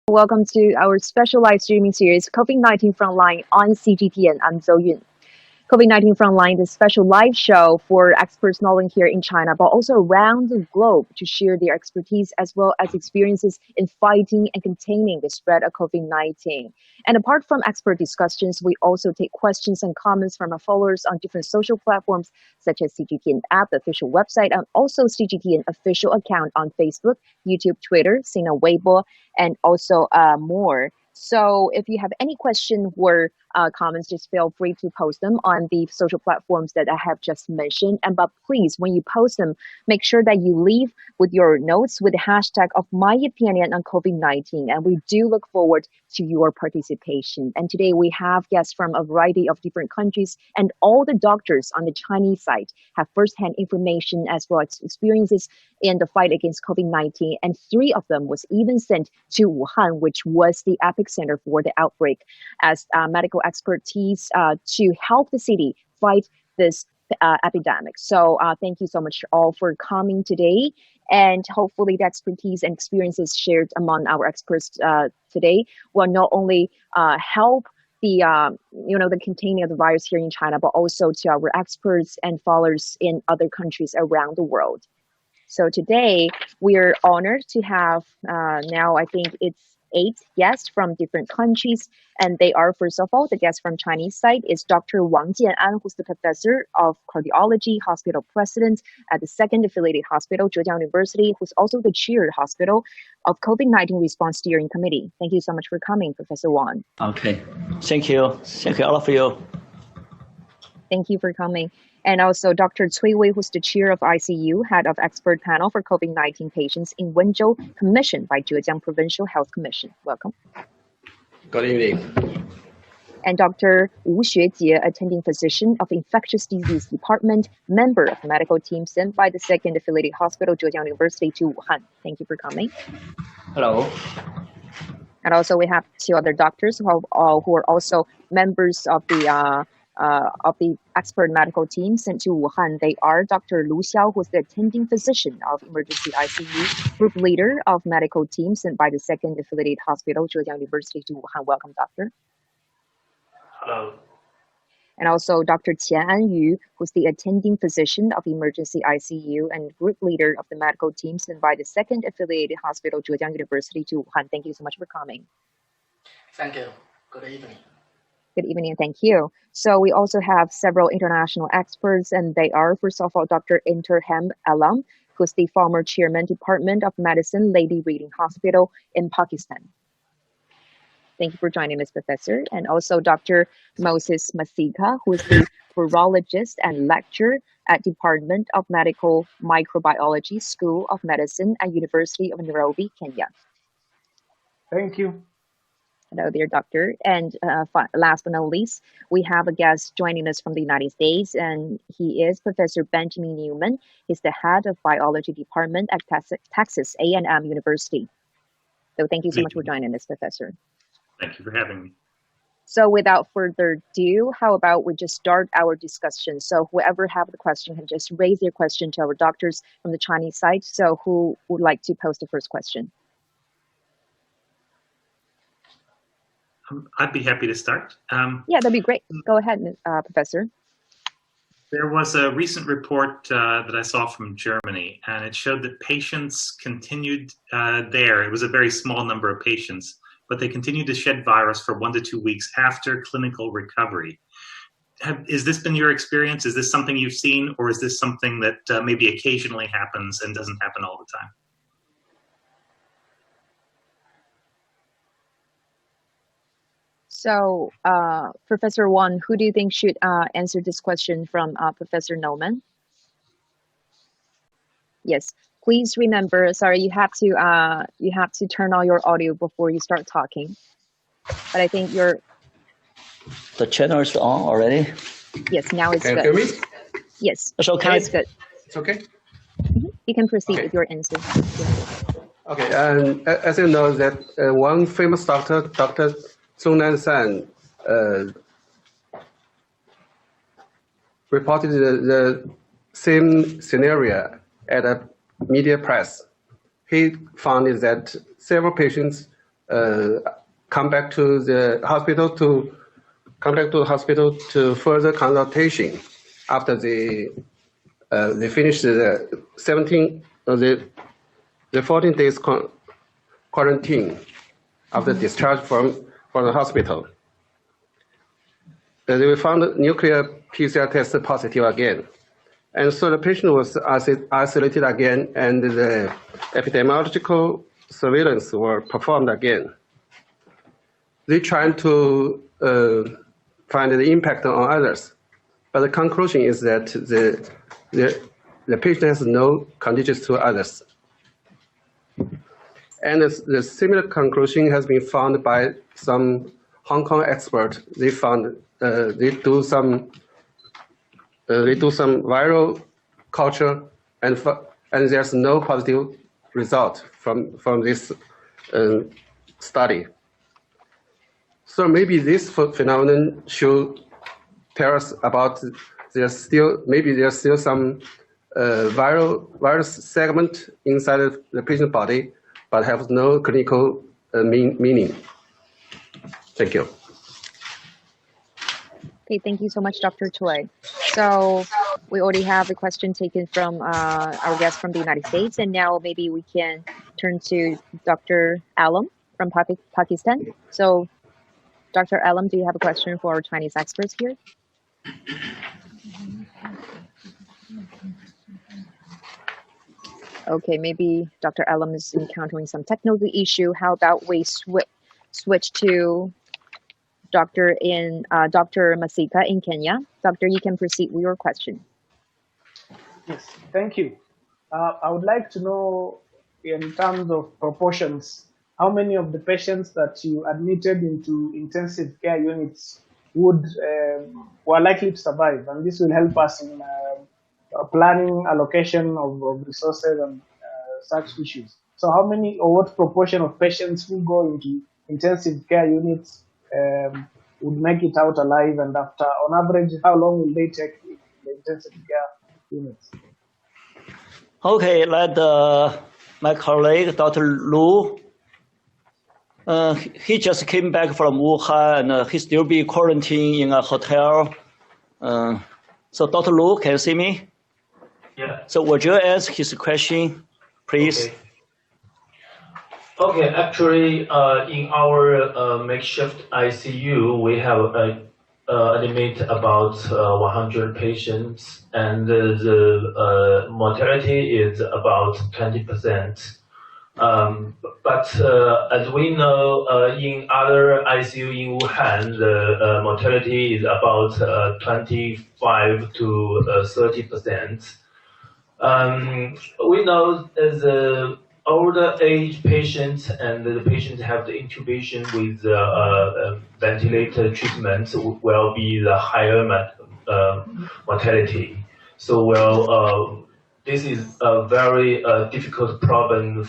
Welcome to our special live streaming series, COVID-19 Frontline on CGTN. I'm Zhou Yun. COVID-19 Frontline is a special live show for experts not only here in China, but also around the globe to share their expertise as well as experiences in fighting and containing the spread of COVID-19. And apart from expert discussions, we also take questions and comments from our followers on different social platforms, such as CGTN app, the official website, and also CGTN official account on Facebook, YouTube, Twitter, Sina Weibo, and also more. So if you have any question or comments, just feel free to post them on the social platforms that I have just mentioned. But please, when you post them, make sure that you leave with your notes with the hashtag of my opinion on COVID-19. And we do look forward to your participation. And today we have guests from a variety of different countries, and all the doctors on the Chinese side have firsthand information as well as experiences in the fight against COVID-19. And 3 of them was even sent to Wuhan, which was the epicenter for the outbreak, as medical expertise to help the city fight this epidemic. So thank you so much all for coming today. And hopefully the expertise and experiences shared among our experts today will not only help the the containing of the virus here in China, but also to our experts and followers in other countries around the world. So today we are honored to have now I think it's 8 guests from different countries, and they are, first of all, the guest from Chinese side is Dr. Wang Jian'an, who's the professor of cardiology, hospital president at the second affiliated hospital, Zhejiang University, who's also the chair of the hospital of COVID-19 response steering committee. Thank you so much for coming, Professor Wang. Okay, thank you all of you. Thank you for coming. And also Dr. Cui Wei, who's the chair of ICU, head of expert panel for COVID-19 patients in Wenzhou, commissioned by Zhejiang Provincial Health Commission. Welcome. Good evening. And Dr. Wu Xuejie, attending physician of infectious disease department, member of medical team sent by the second affiliated hospital, Zhejiang University, to Wuhan. Thank you for coming. Hello. And also we have 2 other doctors who are also members of the expert medical team sent to Wuhan. They are Dr. Lu Xiao, who's the attending physician of emergency ICU, group leader of medical team sent by the second affiliated hospital, Zhejiang University, to Wuhan. Welcome, doctor. Hello. And also Dr. Qian Yu, who's the attending physician of emergency ICU and group leader of the medical team sent by the second affiliated hospital, Zhejiang University, to Wuhan. Thank you so much for coming. Thank you. Good evening. Good evening, and thank you. So we also have several international experts, and they are, first of all, Dr. Interham Alam, who's the former chairman, Department of Medicine, Lady Reading Hospital in Pakistan. Thank you for joining us, Professor. And also Dr. Moses Masika, who is the virologist and lecturer at Department of Medical Microbiology, School of Medicine at University of Nairobi, Kenya. Thank you. Hello there, doctor. And last but not least, we have a guest joining us from the United States, and he is Professor Benjamin Newman. He's the head of biology department at Texas A&M University. So thank you so much for joining us, Professor. Thank you for having me. So without further ado, how about we just start our discussion? So whoever have the question can just raise their question to our doctors from the Chinese side. So who would like to pose the first question? I'd be happy to start. Yeah, that'd be great. Go ahead, Professor. There was a recent report that I saw from Germany, and it showed that patients continued there. It was a very small number of patients, but they continued to shed virus for 1 to 2 weeks after clinical recovery. Has this been your experience? Is this something you've seen, or is this something that maybe occasionally happens and doesn't happen all the time? So, Professor Wang, who do you think should answer this question from Professor Neumann? Yes, please remember. Sorry, you have to turn on your audio before you start talking. But I think The channel is on already. Yes, now it's Can good. you hear me? Yes, It's okay. now it's good. It's okay? You can proceed Okay. with your answer. Okay, and as you know that one famous doctor, Dr. Zhong Nansan, reported the same scenario at a media press. He found is that several patients come back to the hospital to further consultation after they finish the 14 days quarantine after discharge from the hospital. They found nuclear PCR test positive again. And so the patient was isolated again, and the epidemiological surveillance were performed again. They tried to find the impact on others, but the conclusion is that the patient has no contagious to others. And the similar conclusion has been found by some Hong Kong experts. They found they do some viral culture, and there's no positive result from this study. So maybe this phenomenon should tell us about there's still some virus segment inside of the patient body, but have no clinical meaning. Thank you. Okay, thank you so much, Dr. Choi. So we already have a question taken from our guest from the United States, and now maybe we can turn to Dr. Alam from Pakistan. So Dr. Alam, do you have a question for our Chinese experts here? Okay, maybe Dr. Alam is encountering some technical issue. How about we switch to Dr. Masika in Kenya. Doctor, you can proceed with your question. Yes, thank you. I would like to know, in terms of proportions, how many of the patients that you admitted into intensive care units were likely to survive, and this will help us in planning allocation of resources and such issues. So how many or what proportion of patients who go into intensive care units would make it out alive, and after, on average, how long will they take in the intensive care units? Okay, let my colleague, Dr. Lu, he just came back from Wuhan, and he still be quarantined in a hotel. So Dr. Lu, can you see me? Yeah. So would you ask his question, please? Okay, actually, in our makeshift ICU, we have admit about 100 patients, and the mortality is about 20%. But as we know, in other ICU in Wuhan, the mortality is about 25 to 30%. We know the older age patients and the patients have the intubation with ventilator treatment will be the higher mortality. So this is a very difficult problem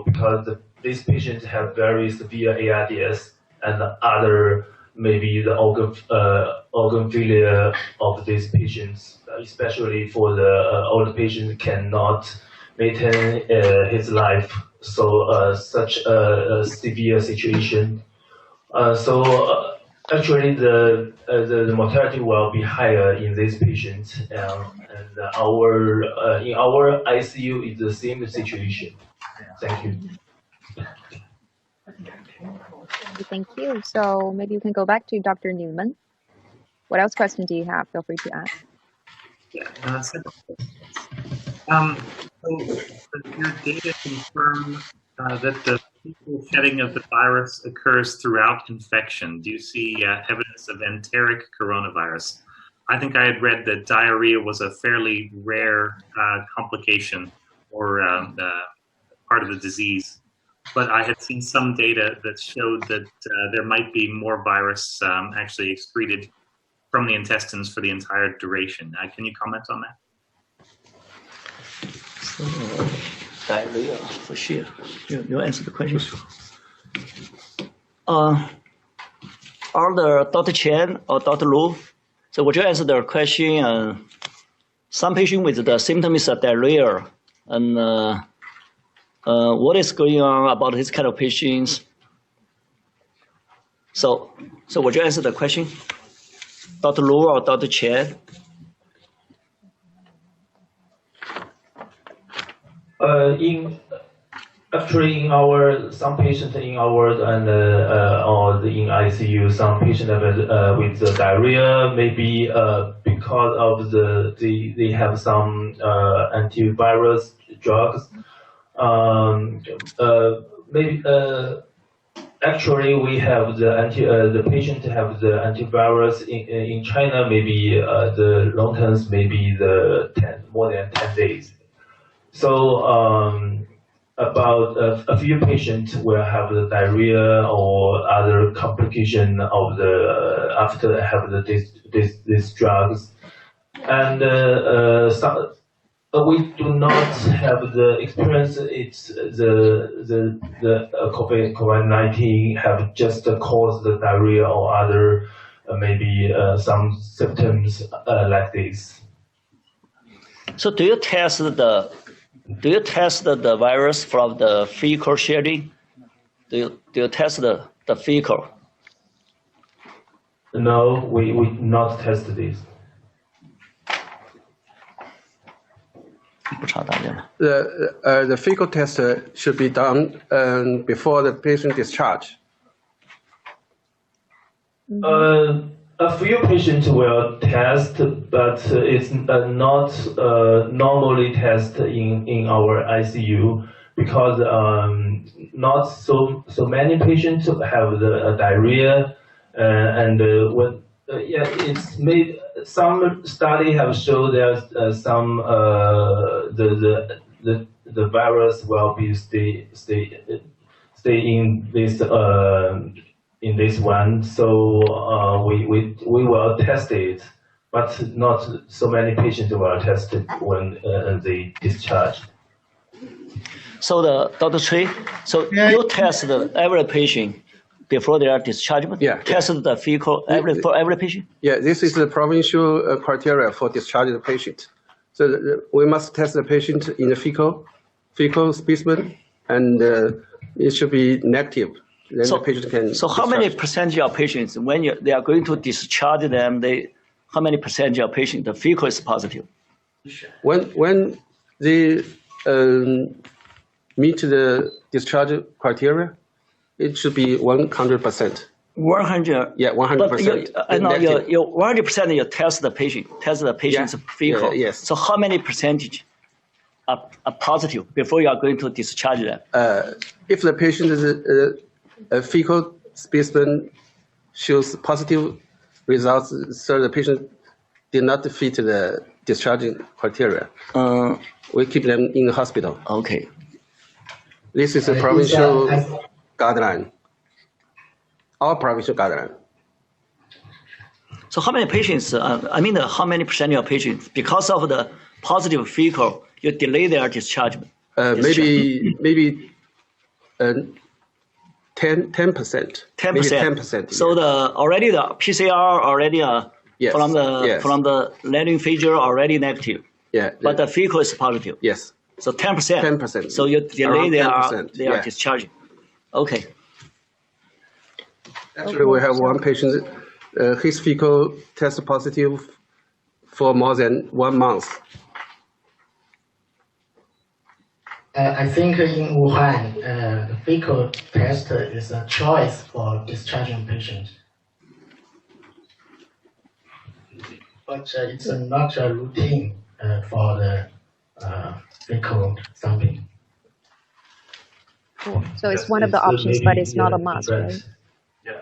because these patients have very severe ARDS and other maybe the organ failure of these patients, especially for the older patient cannot maintain his life. So such a severe situation. Actually, the mortality will be higher in these patients, and in our ICU is the same situation. Thank you. Thank you. So maybe you can go back to Dr. Newman. What else question do you have? Feel free to ask. Yeah. So your data confirm that the fecal shedding of the virus occurs throughout infection. Do you see evidence of enteric coronavirus? I think I had read that diarrhea was a fairly rare complication or part of the disease, but I had seen some data that showed that there might be more virus actually excreted from the intestines for the entire duration. Can you comment on that? Diarrhea, for sure. You answer the question. Either Dr. Chen or Dr. Lu, so would you answer the question? Some patient with the symptoms of diarrhea, and what is going on about this kind of patients? So would you answer the question, Dr. Lu or Dr. Chen? Actually, in our some patients in our ward and or in ICU, some patients with the diarrhea, maybe because of they have some antivirus drugs. Maybe actually we have the patient have the antivirus in China. Maybe the long terms maybe more than 10 days. So about a few patients will have the diarrhea or other complication of after they have these drugs, and we do not have the experience. It's the COVID-19 have just caused the diarrhea or other maybe some symptoms like this. So do you test the virus from the fecal shedding? Do you test the fecal? No, we not test this. The fecal test should be done before the patient discharge. A few patients will test, but it's not normally test in our ICU because not so many patients have the diarrhea, and when it's made. Some study have shown there's some the virus will be stay in this one, so we will test it, but not so many patients were tested when they discharged. So Dr. Cui, so you test every patient before they are discharged? Yeah. Tested the fecal for every patient? Yeah, this is the provincial criteria for discharging the patient. So we must test the patient in the fecal specimen, and it should be negative. Then the patient can. So how many percentage of patients, when they are going to discharge them, how many percentage of patients the fecal is positive? When they meet the discharge criteria, it should be 100%. 100. Yeah, 100%. I know you 100% you test the patient's fecal. Yes. So how many percentage are positive before you are going to discharge them? If the patient is a fecal specimen shows positive results, so the patient did not fit the discharging criteria. We keep them in the hospital. Okay. This is a provincial guideline. Our provincial guideline. So how many patients, how many percentage of patients, because of the positive fecal, you delay their discharge? Maybe 10%. 10%. Maybe 10%. So already the PCR already from the landing figure already negative. Yeah. But the fecal is positive. Yes. So 10%. 10%. So you delay they are discharging. Okay. Actually, we have one patient, his fecal tested positive for more than 1 month. I think in Wuhan, the fecal test is a choice for discharging patients. But it's not a routine for the fecal sampling. Cool. So it's one of the options, but it's not a must, right? Yeah.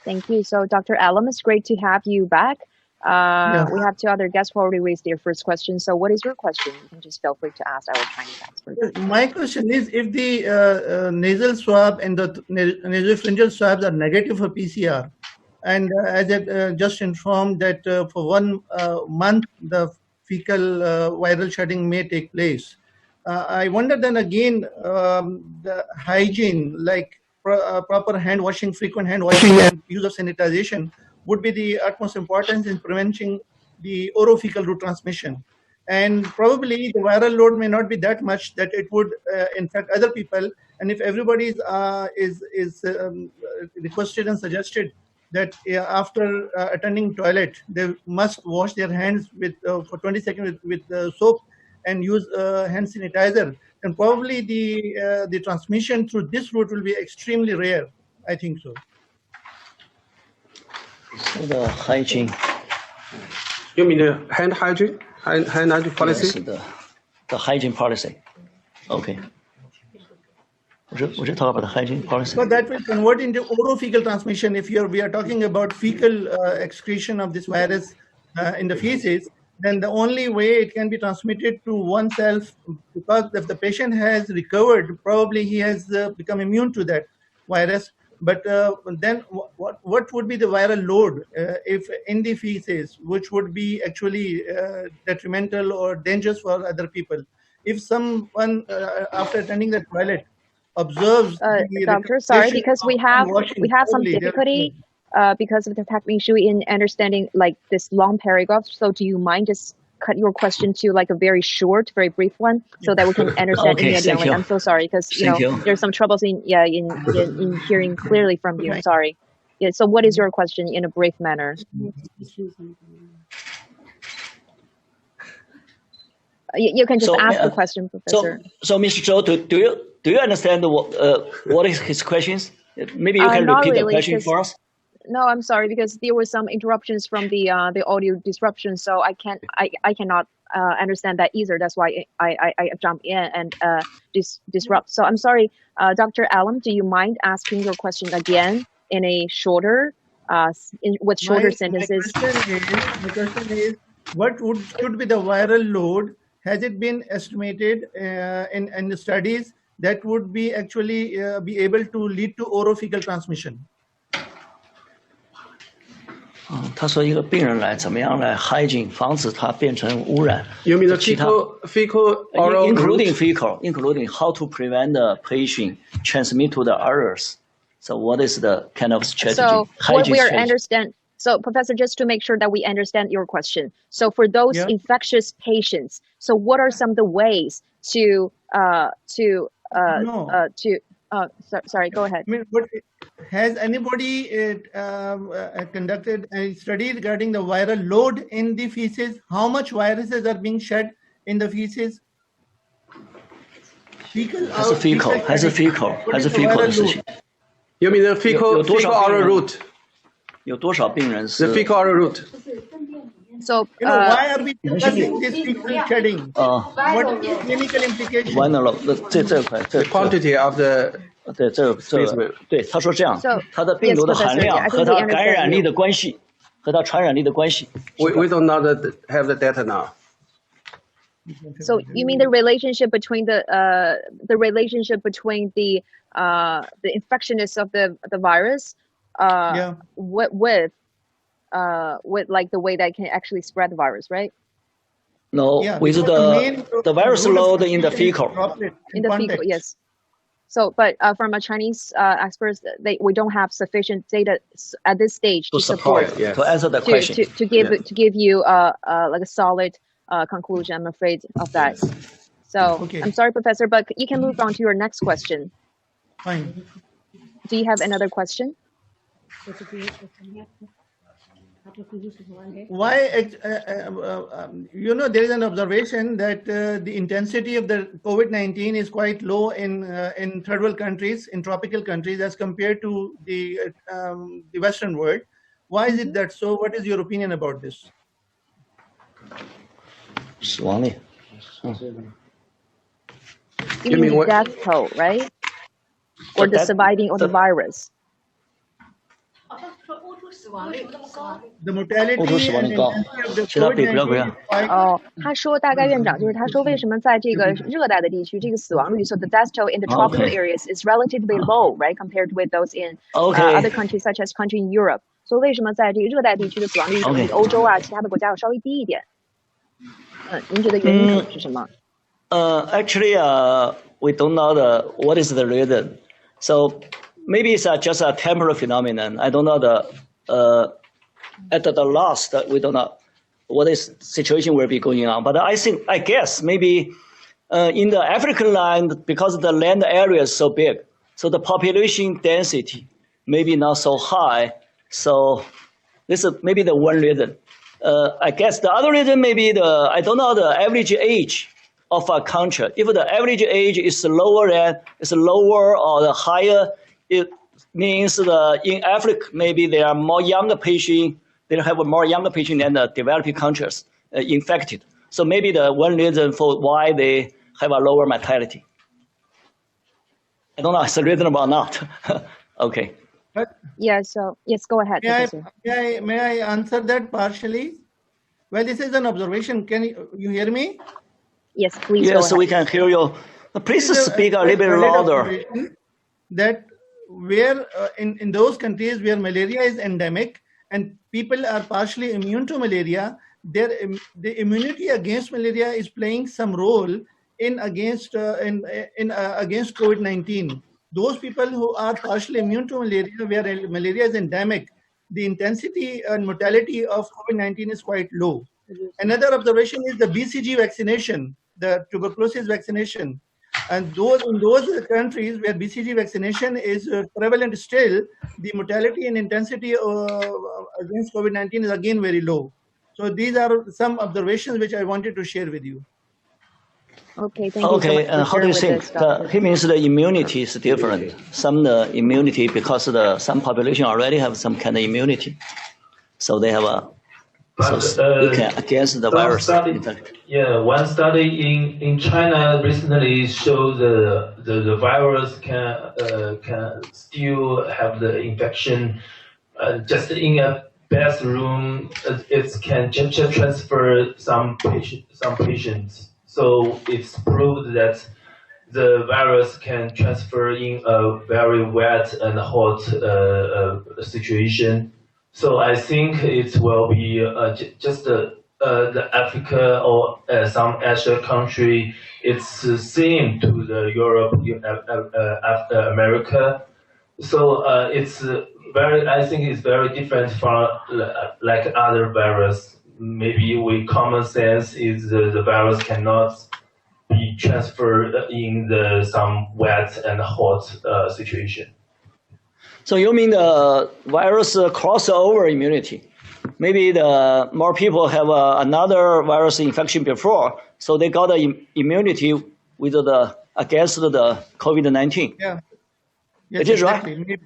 Thank you. So Dr. Alam, it's great to have you back. We have two other guests who already raised their first question. So what is your question? You can just feel free to ask our Chinese expert. My question is, if the nasal swab and the nasopharyngeal swabs are negative for PCR, and as I just informed that for 1 month the fecal viral shedding may take place, I wonder then again the hygiene, like proper hand washing, frequent hand washing and use of sanitization would be the utmost importance in preventing the orophycal route transmission. And probably the viral load may not be that much that it would infect other people, and if everybody is requested and suggested that after attending toilet, they must wash their hands with for 20 seconds with soap and use hand sanitizer, then probably the transmission through this route will be extremely rare. I think so. So the hygiene. You mean the hand hygiene? Hand hygiene policy? Yes, the hygiene policy. Okay. Would you talk about the hygiene policy? So that will convert into orophycal transmission. If we are talking about fecal excretion of this virus in the feces, then the only way it can be transmitted to oneself, because if the patient has recovered, probably he has become immune to that virus. But then what would be the viral load if in the feces, which would be actually detrimental or dangerous for other people? If someone after attending the toilet observes Doctor, sorry, because we have some difficulty because of the technical issue in understanding like this long paragraph. So do you mind just cut your question to like a very short, very brief one, so that we can understand immediately? I'm so sorry because there's some troubles in hearing clearly from you. I'm sorry. Yeah. So what is your question in a brief manner? You can just ask the question, Professor. So Mr. Zhou, do you understand what is his questions? Maybe you can repeat the question for us. No, I'm sorry because there were some interruptions from the audio disruption, so I cannot understand that either. That's why I jump in and disrupt. So I'm sorry, Dr. Allen, do you mind asking your question again in a shorter, with shorter sentences? My question is, what should be the viral load? Has it been estimated in the studies that would be actually be able to lead to orophycal transmission? 他说一个病人来怎么样来 hygiene 防止它变成污染。 You mean the fecal oral including fecal, including how to prevent the patient transmit to the others. So what is the kind of strategy? So what we understand. So Professor, just to make sure that we understand your question. So for those infectious patients, so what are some of the ways to sorry, go ahead. I mean, has anybody conducted a study regarding the viral load in the feces? How much viruses are being shed in the feces? Has a fecal 的事情。 You mean the fecal oral route? 有多少病人是 The fecal oral route. So why are we discussing this fecal shedding? What is the clinical implication? The quantity of the 对，他说这样，它的病毒的含量和它感染力的关系，和它传染力的关系。We do not have the data now. So you mean the relationship between the infectiousness of the virus, with like the way that it can actually spread the virus, right? No, with the virus load in the fecal. In the fecal, yes. So, but from a Chinese experts, we don't have sufficient data at this stage to support to answer the question to give you like a solid conclusion. I'm afraid of that. So I'm sorry, Professor, but you can move on to your next question. Fine. Do you have another question? Why, there is an observation that the intensity of the COVID-19 is quite low in third world countries, in tropical countries, as compared to the Western world. Why is it that so? What is your opinion about this? 死亡率。You mean the death toll, right? Or the surviving of the virus? The mortality and intensity of the COVID-19 他说大概院长就是他说为什么在这个热带的地区这个死亡率 so the death toll in the tropical areas is relatively low, right, compared with those in other countries such as country in Europe. 所以为什么在这个热带地区的死亡率比欧洲啊其他的国家要稍微低一点？您觉得原因是什么？Actually, we don't know what is the reason. So maybe it's just a temporary phenomenon. I don't know at the last, we don't know what is situation will be going on. But I guess maybe In the African land, because the land area is so big, so the population density maybe not so high. So this is maybe the one reason. I guess the other reason may be I don't know the average age of a country. If the average age is lower or the higher, it means in Africa maybe there are more younger patients. They have more younger patients than the developing countries infected. So maybe the one reason for why they have a lower mortality. I don't know if it's reasonable or not. Okay. But Yeah, so yes, go ahead, Professor. may I answer that partially? Well, this is an observation. Can you hear me? Yes, please go Yes, ahead. we can hear you. Please This is speak a little bit valid louder. observation that where in those countries where malaria is endemic and people are partially immune to malaria, the immunity against malaria is playing some role in against COVID-19. Those people who are partially immune to malaria, where malaria is endemic, the intensity and mortality of COVID-19 is quite low. Another observation is the BCG vaccination, the tuberculosis vaccination. And in those countries where BCG vaccination is prevalent still, the mortality and intensity against COVID-19 is again very low. So these are some observations which I wanted to share with you. Okay, thank you so much for how do you sharing with think? us, Dr. He means the immunity is different. Some immunity because some population already have some kind of immunity, so they have you can against the virus. One study in China recently showed the virus can still have the infection just in a bathroom. It can just transfer some patients. So it's proved that the virus can transfer in a very wet and hot situation. So I think it will be just the Africa or some Asia country. It's the same to the Europe, after America. So it's I think it's very different from like other virus. Maybe with common sense is the virus cannot be transferred in some wet and hot situation. So you mean the virus crossover immunity? Maybe the more people have another virus infection before, so they got immunity with against the COVID-19. Yeah, yes, it is exactly. Right.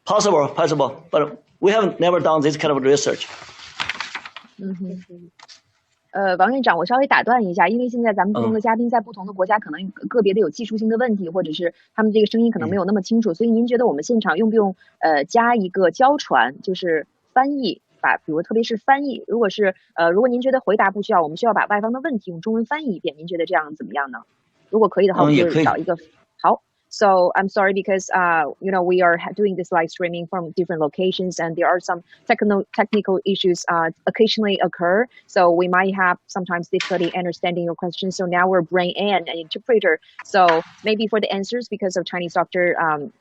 Possible, but we have never done this kind of research. 王院长，我稍微打断一下，因为现在咱们不同的嘉宾在不同的国家，可能个别的有技术性的问题，或者是他们这个声音可能没有那么清楚，所以您觉得我们现场用不用加一个交传，就是翻译，比如特别是翻译，如果您觉得回答不需要，我们需要把外方的问题用中文翻译一遍，您觉得这样怎么样呢？如果可以的话，我们就找一个好。So I'm sorry because we are doing this live streaming from different locations and there are some technical issues occasionally occur. So we might have sometimes difficulty understanding your question. So now we're bringing in an interpreter. So maybe for the answers, because of Chinese doctor,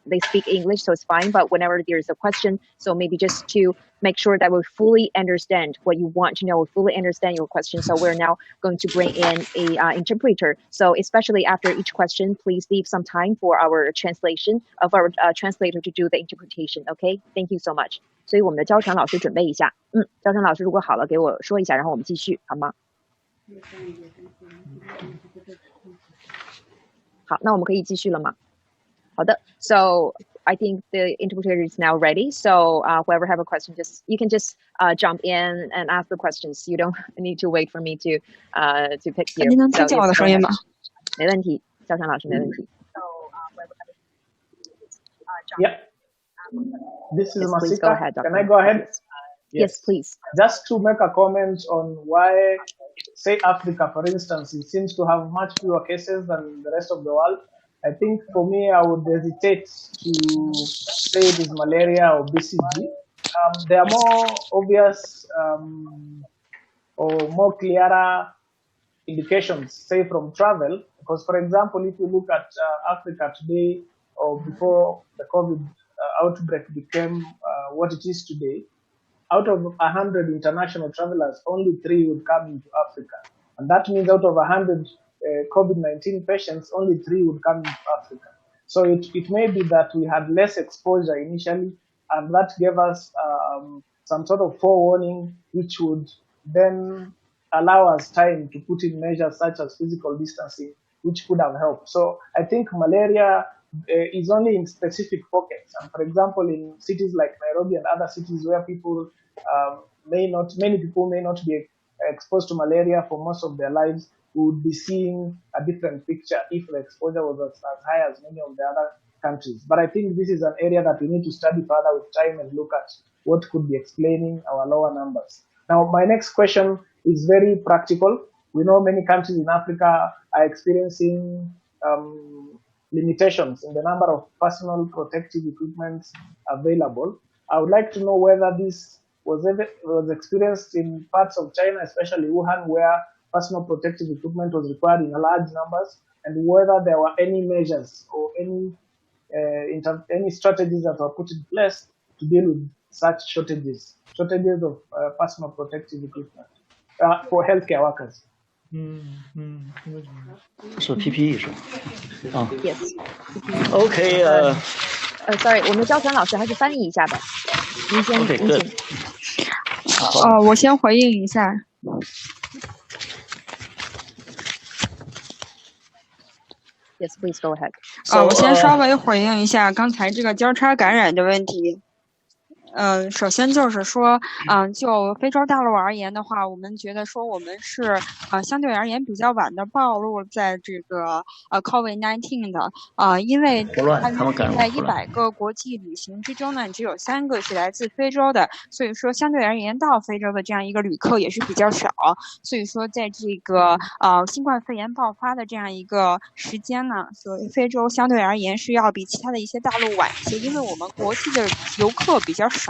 they speak English, so it's fine. But whenever there's a question, so maybe just to make sure that we fully understand what you want to know, we fully understand your question. So we're now going to bring in a interpreter. So especially after each question, please leave some time for our translation of our translator to do the interpretation. Okay, thank you so much. 所以我们的交传老师准备一下，交传老师如果好了给我说一下，然后我们继续好吗？好，那我们可以继续了吗？好的 ，So I think the interpreter is now ready. So whoever have a question, you can just jump in and ask the questions. You don't need to wait for me to pick you. 您能听见我的声音吗？没问题，交传老师没问题。Yeah. This is Yes, Masika. please go ahead, Dr. Can I go ahead? Yes, please. Just to make a comment on why, say, Africa, for instance, it seems to have much fewer cases than the rest of the world. I think for me, I would hesitate to say it is malaria or BCG. There are more obvious or more clearer indications, say, from travel. Because, for example, if you look at Africa today or before the COVID outbreak became what it is today, out of 100 international travelers, only 3 would come into Africa. And that means out of 100, COVID-19 patients, only 3 would come into Africa. So it may be that we had less exposure initially, and that gave us some sort of forewarning, which would then allow us time to put in measures such as physical distancing, which could have helped. So I think malaria is only in specific pockets. And for example, in cities like Nairobi and other cities where people many people may not be exposed to malaria for most of their lives, we would be seeing a different picture if the exposure was as high as many of the other countries. But I think this is an area that we need to study further with time and look at what could be explaining our lower numbers. Now, my next question is very practical. We know many countries in Africa are experiencing limitations in the number of personal protective equipment available. I would like to know whether this was experienced in parts of China, especially Wuhan, where personal protective equipment was required in large numbers, and whether there were any measures or any strategies that were put in place to deal with such shortages of personal protective equipment for healthcare workers. So PPE 是吧？啊 Yes. OK Sorry， 我们焦晨老师还是翻译一下吧。您先， OK 您 good 请。我先回应一下。Yes, please go ahead. 我先稍微回应一下刚才这个交叉感染的问题。首先就是说，就非洲大陆而言的话，我们觉得说我们是相对而言比较晚的暴露在这个COVID-19 的因为在100个国际旅行之中呢，只有3个是来自非洲的，所以说相对而言到非洲的这样一个旅客也是比较少，所以说在这个新冠肺炎爆发的这样一个时间呢，所以非洲相对而言是要比其他的一些大陆晚一些，因为我们国际的游客比较少。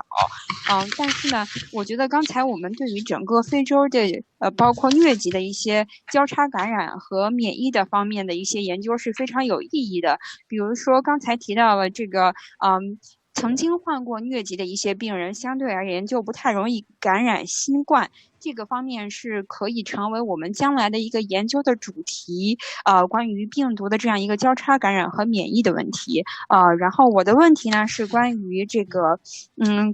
但是呢，我觉得刚才我们对于整个非洲的包括疟疾的一些交叉感染和免疫的方面的一些研究是非常有意义的。比如说刚才提到了这个曾经患过疟疾的一些病人，相对而言就不太容易感染新冠。这个方面是可以成为我们将来的一个研究的主题，关于病毒的这样一个交叉感染和免疫的问题。然后我的问题呢是关于这个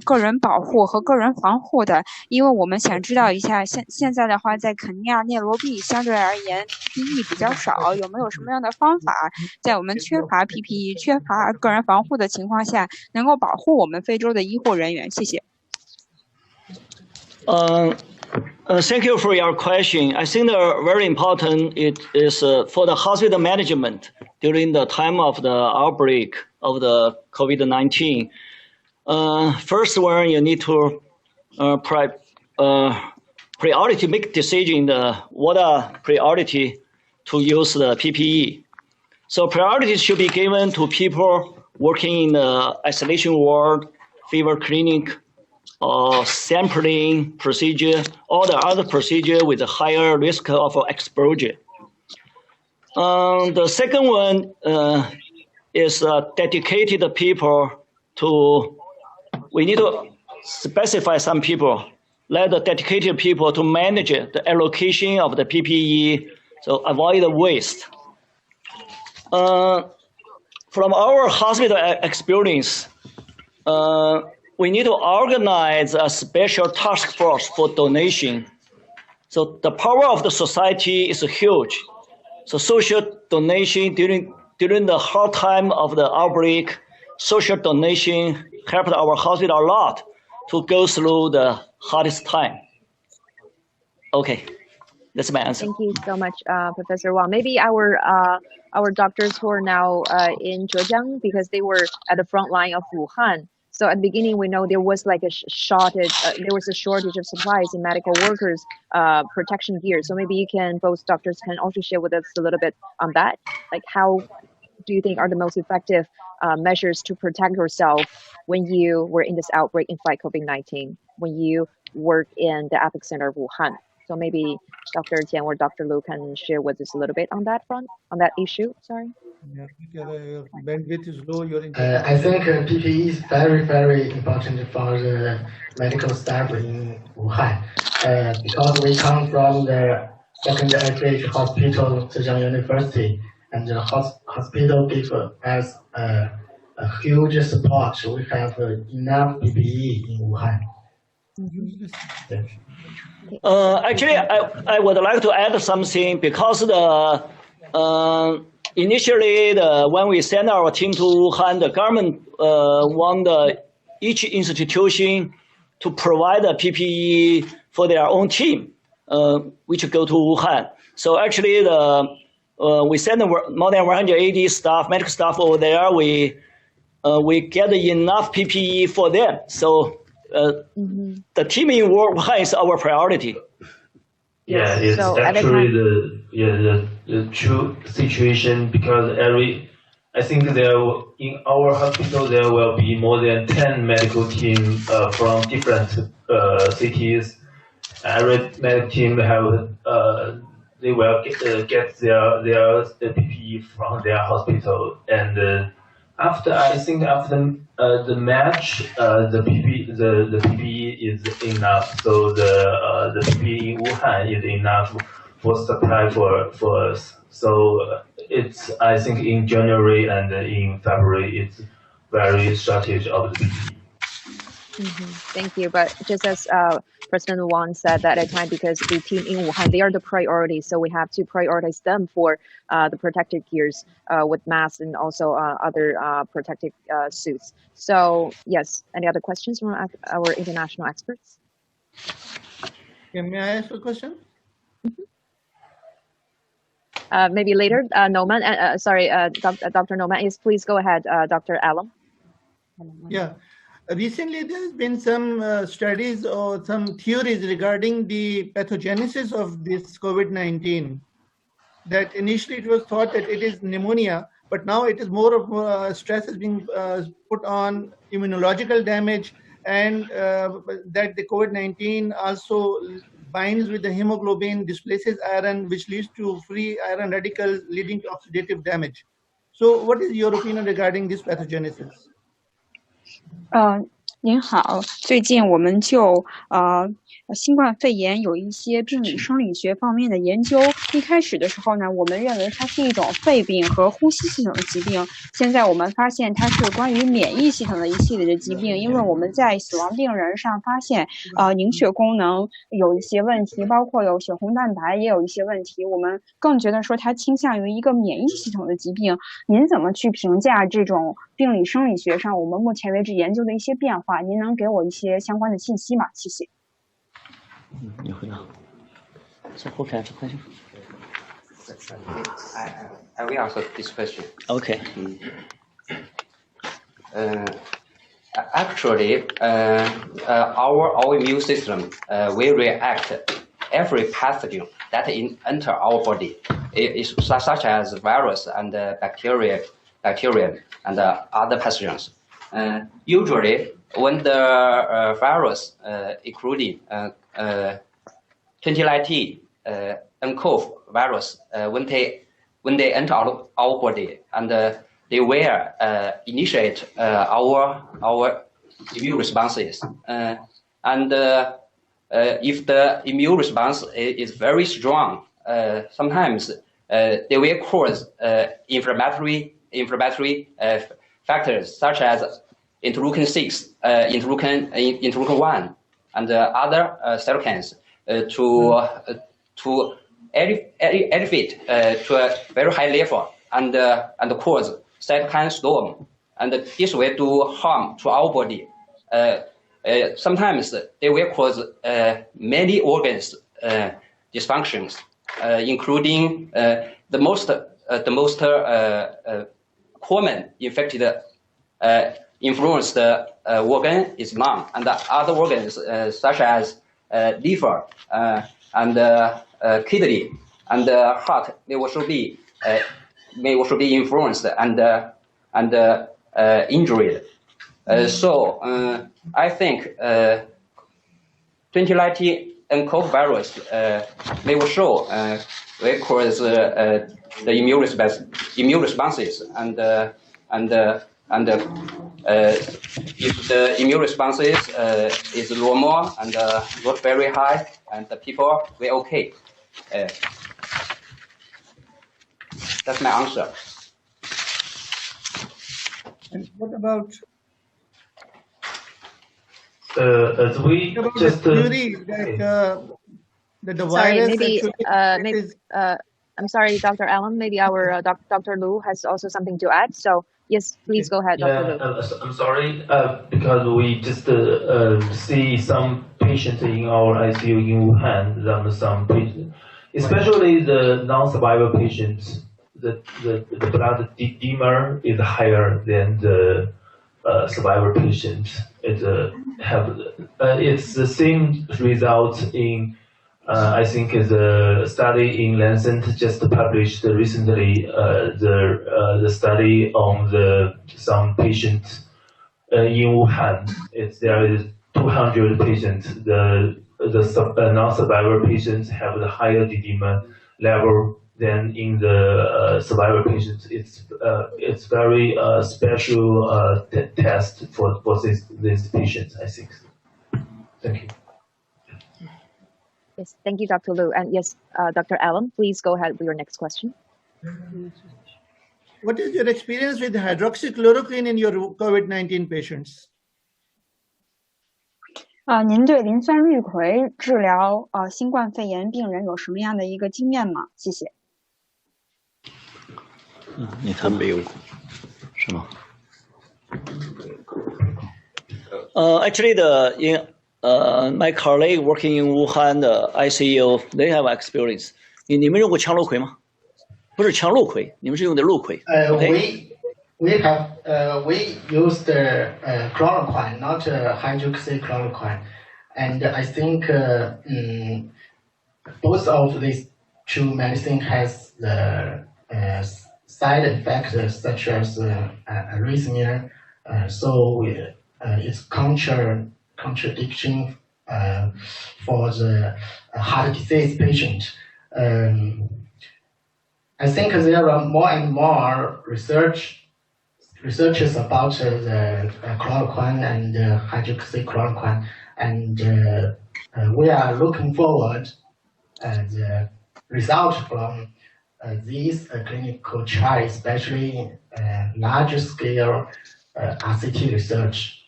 个人保护和个人防护的，因为我们想知道一下现在的话，在肯尼亚、内罗毕相对而言 PPE 比较少，有没有什么样的方法，在我们缺乏 PPE、缺乏个人防护的情况下，能够保护我们非洲的医护人员？谢谢。Thank you for your question. I think very important it is for the hospital management during the time of the outbreak of the COVID-19. First one, you need to priority make decision what are priority to use the PPE. So priorities should be given to people working in the isolation ward, fever clinic, sampling procedure, all the other procedure with a higher risk of exposure. The second one is dedicated people we need to specify some people, let the dedicated people to manage the allocation of the PPE, so avoid the waste. From our hospital experience, we need to organize a special task force for donation. So the power of the society is huge. So social donation during the hard time of the outbreak, social donation helped our hospital a lot to go through the hardest time. Okay, that's my answer. Thank you so much, Professor Wang. Maybe our doctors who are now in Zhejiang, because they were at the front line of Wuhan. So at the beginning, we know there was like a shortage. There was a shortage of supplies in medical workers, protection gear. So maybe you can, both doctors can also share with us a little bit on that. Like, how do you think are the most effective measures to protect yourself when you were in this outbreak in fight COVID-19, when you work in the epicenter of Wuhan? So maybe Dr. Jian or Dr. Lu can share with us a little bit on that front, on that issue. Sorry. Yeah, your bandwidth is low. I think PPE is very, very important for the medical staff in Wuhan because we come from the secondary hospital, Zhejiang University, and the hospital give us a huge support. We have enough PPE in Wuhan. Actually, I would like to add something because initially when we send our team to Wuhan, the government want each institution to provide a PPE for their own team, which go to Wuhan. So actually, we send more than 180 staff, medical staff over there. We get enough PPE for them. So the team in Wuhan is our priority. Yeah, it's So actually the true situation because I think in our hospital there will be more than 10 medical teams from different cities. Every medical team they will get their PPE from their hospital, and after the match, the PPE is enough. So the PPE in Wuhan is enough for supply for us. So I think in January and in February it's very shortage of the PPE. Thank you. But just as President Wang said that at a time, because the team in Wuhan, they are the priority, so we have to prioritize them for the protective gears with masks and also other protective suits. So yes, any other questions from our international experts? May I ask a question? Maybe later, Noman. Sorry, Dr. Noman. Yes, please go ahead, Dr. Alam. Yeah. Recently, there's been some studies or some theories regarding the pathogenesis of this COVID-19. That initially it was thought that it is pneumonia, but now it is more of stress is being put on immunological damage, and that the COVID-19 also binds with the hemoglobin, displaces iron, which leads to free iron radicals, leading to oxidative damage. So, what is your opinion regarding this pathogenesis? 您好，最近我们就新冠肺炎有一些病理生理学方面的研究。一开始的时候呢，我们认为它是一种肺病和呼吸系统的疾病。现在我们发现它是关于免疫系统的一系列的疾病，因为我们在死亡病人上发现凝血功能有一些问题，包括有血红蛋白也有一些问题。我们更觉得说它倾向于一个免疫系统的疾病。您怎么去评价这种病理生理学上我们目前为止研究的一些变化？您能给我一些相关的信息吗？谢谢。你回答。So who can answer the question? I will answer this question. Okay. Actually, our immune system will react every pathogen that enter our body, such as virus and bacteria and other pathogens. Usually, when the virus, including 2019 nCoV virus, when they enter our body, and they will initiate our immune responses. And if the immune response is very strong, sometimes they will cause inflammatory factors such as interleukin 6, interleukin 1, and other cytokines to elevate to a very high level and cause cytokine storm, and this will do harm to our body. Sometimes they will cause many organs dysfunctions, including the most common infected influenced organ is lung, and other organs such as liver and kidney and heart may also be influenced and injured. So I think 2019 nCoV virus may also will cause the immune responses, and if the immune responses is normal and not very high, and the people will okay. That's my answer. And what about As we the just theory that the Sorry, virus maybe, actually maybe, is I'm sorry, Dr. Allen, maybe our Dr. Lu has also something to add. So yes, please go ahead, Dr. Lu. I'm sorry, because we just see some patients in our ICU in Wuhan, some patients, especially the non-survivor patients, the blood dimer is higher than the survivor patients. It's the same result in I think the study in Lancet just published recently the study on some patients in Wuhan. There is 200 patients. The non-survivor patients have the higher dimer level than in the survivor patients. It's very special test for these patients, I think. Thank you. Yes, thank you, Dr. Lu. And yes, Dr. Allen, please go ahead with your next question. what is your experience with hydroxychloroquine in your COVID-19 patients? 您对磷酸氯喹治疗新冠肺炎病人有什么样的一个经验吗？谢谢。他没有，是吗？Actually, my colleague working in Wuhan the ICU, they have experience. 你们用过羟氯喹吗？不是羟氯喹，你们是用的氯喹。We used chloroquine, not hydroxychloroquine, and I think both of these two medicines has the side effects such as arrhythmia, so it's contradiction for the heart disease patient. I think there are more and more researches about the chloroquine and hydroxychloroquine, and we are looking forward the result from these clinical trials, especially large scale RCT research.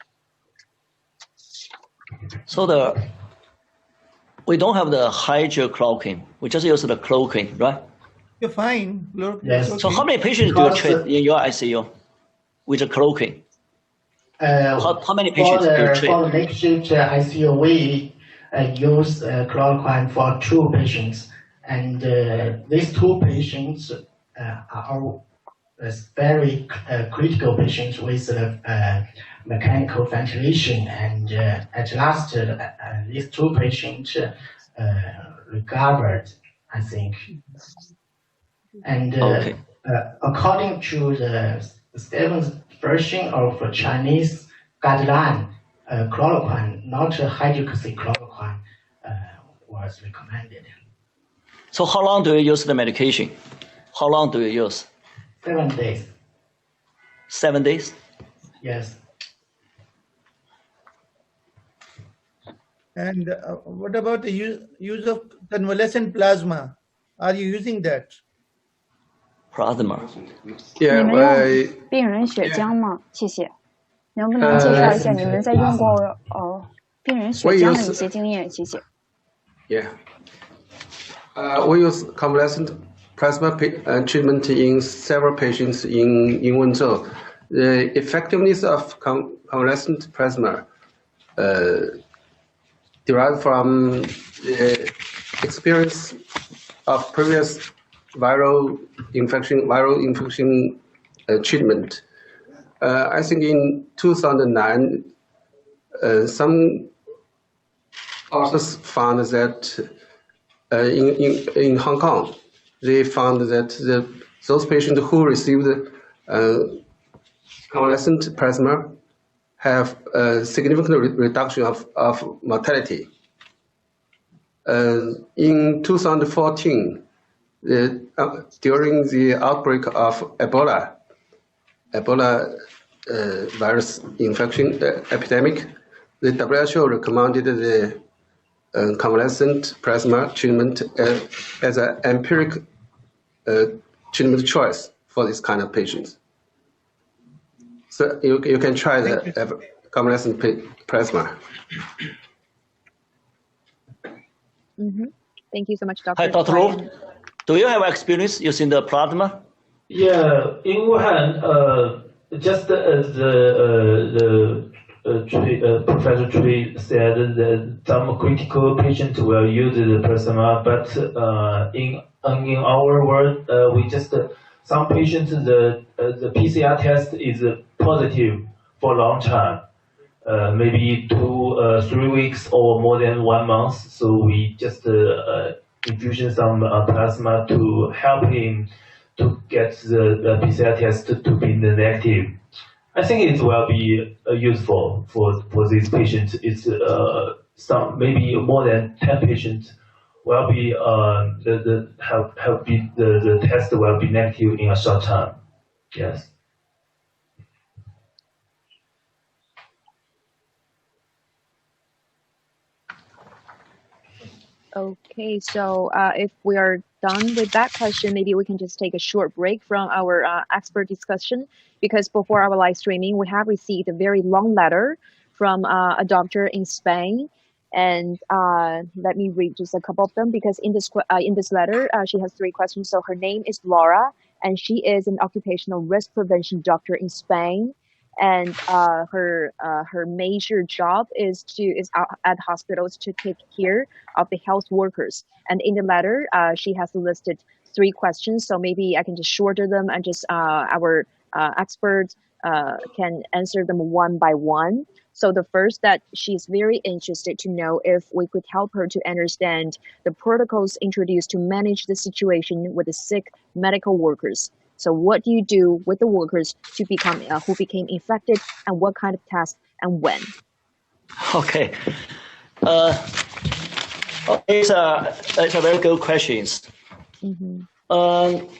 So we don't have the hydroxychloroquine. We just use the chloroquine, right? You're fine. Yes. So how many patients do you treat in your ICU with the chloroquine? How many patients do you treat? For the makeshift ICU, we use chloroquine for 2 patients, and these 2 patients are very critical patients with mechanical ventilation, and at last these 2 patients recovered, I think. And according to the 7th version of Chinese guideline, chloroquine, not hydroxychloroquine, was recommended. So how long do you use the medication? How long do you use? 7 days. 7 days? Yes. And what about the use of convalescent plasma? Are you using that? Plasma. 你们用病人血浆吗？谢谢。能不能介绍一下你们在用过病人血浆的一些经验？谢谢。Yeah. We use convalescent plasma treatment in several patients in Wenzhou. The effectiveness of convalescent plasma derived from the experience of previous viral infection treatment. I think in 2009, some authors found that in Hong Kong, they found that those patients who received convalescent plasma have a significant reduction of mortality. In 2014, during the outbreak of Ebola virus infection epidemic, the WHO recommended the convalescent plasma treatment as an empiric treatment choice for this kind of patients. So you can try the convalescent plasma. Thank you so much, Dr. Hi, Dr. Lu. Do you have experience using the plasma? Yeah, in Wuhan, just as Professor Cui said, that some critical patients will use the plasma, but in our world, we just some patients the PCR test is positive for a long time, maybe 2-3 weeks or more than 1 month. So we just infusion some plasma to help him to get the PCR test to be negative. I think it will be useful for these patients. It's some maybe more than 10 patients will be the test will be negative in a short time. Yes. Okay, so if we are done with that question, maybe we can just take a short break from our expert discussion, because before our live streaming, we have received a very long letter from a doctor in Spain. And let me read just a couple of them, because in this letter, she has 3 questions. So her name is Laura, and she is an occupational risk prevention doctor in Spain. And her major job is at hospitals to take care of the health workers. And in the letter, she has listed 3 questions. So maybe I can just shorten them, and just our experts can answer them one by one. So the first, that she's very interested to know if we could help her to understand the protocols introduced to manage the situation with the sick medical workers. So what do you do with the workers to become who became infected, and what kind of test and when? Okay. It's a very good question.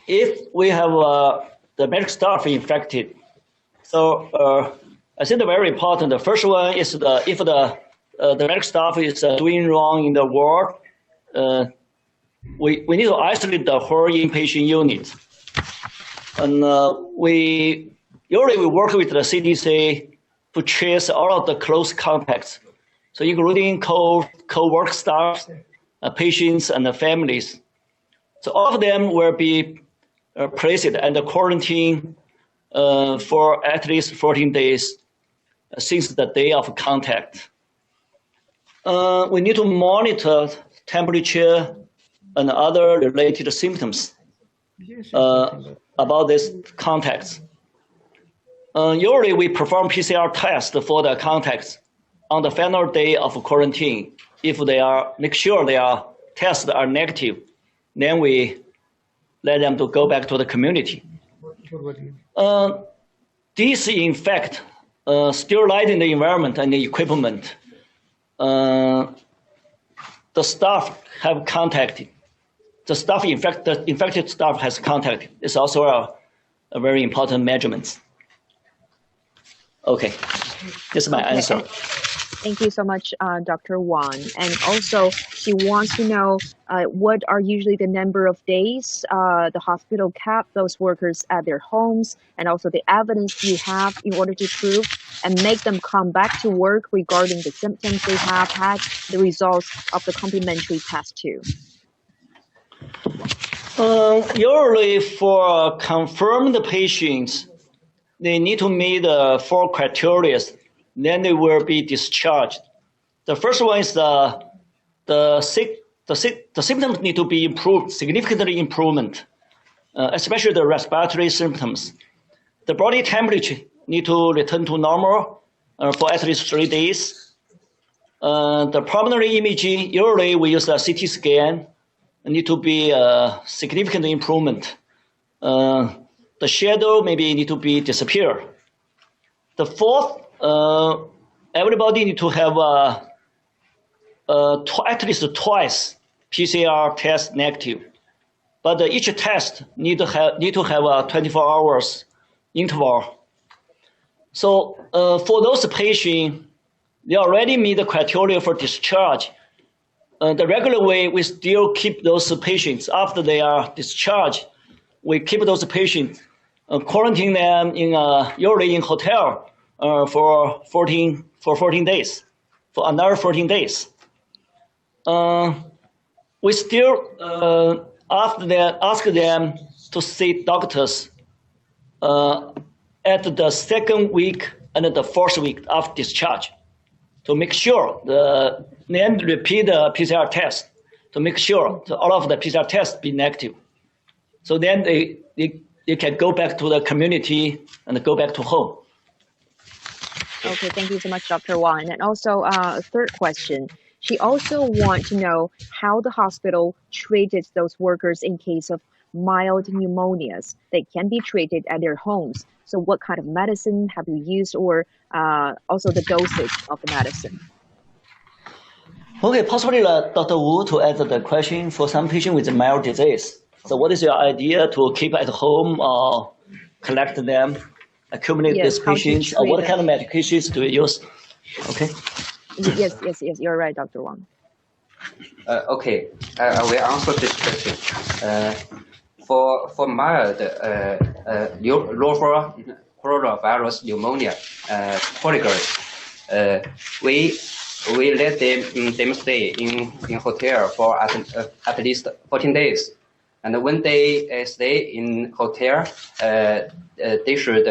If we have the medical staff infected, so I think the very important. The first one is if the medical staff is doing wrong in the ward, we need to isolate the whole inpatient unit. And we usually work with the CDC to trace all of the close contacts, so including co-work staff, patients, and the families. So all of them will be placed under quarantine for at least 14 days since the day of contact. We need to monitor temperature and other related symptoms about these contacts. Usually we perform PCR tests for the contacts on the final day of quarantine. If they make sure their tests are negative, then we let them to go back to the community. Disinfect, sterilizing the environment and the equipment. The staff have contacted. The infected staff has contacted. It's also a very important measurement. Okay, this is my answer. Thank you so much, Dr. Wang. And also, she wants to know what are usually the number of days the hospital kept those workers at their homes, and also the evidence you have in order to prove and make them come back to work regarding the symptoms they have had, the results of the complementary test too. Usually for confirmed patients, they need to meet the 4 criteria, then they will be discharged. The first one is the symptoms need to be improved, significantly improvement, especially the respiratory symptoms. The body temperature need to return to normal for at least 3 days. The pulmonary imaging, usually we use a CT scan, need to be a significant improvement. The shadow maybe need to be disappear. The 4th, everybody need to have at least twice PCR test negative, but each test need to have a 24 hours interval. So for those patients, they already meet the criteria for discharge. the regular way, we still keep those patients after they are discharged. We keep those patients, quarantine them in usually in hotel for 14 days, for another 14 days. We still after that ask them to see doctors at the second week and the fourth week after discharge to make sure then repeat the PCR test to make sure all of the PCR tests be negative. So then they can go back to the community and go back to home. Okay, thank you so much, Dr. Wang. And also, a third question. She also wants to know how the hospital treated those workers in case of mild pneumonias. They can be treated at their homes. So what kind of medicine have you used, or also the dosage of the medicine? Okay, possibly Dr. Wu to answer the question for some patient with mild disease. So what is your idea to keep at home or collect them, accumulate these patients, or what kind of medications do you use? Okay. Yes, you're right, Dr. Wang. Okay, I will answer this question. For mild lower coronavirus pneumonia coligars, we let them stay in hotel for at least 14 days. And when they stay in hotel, they should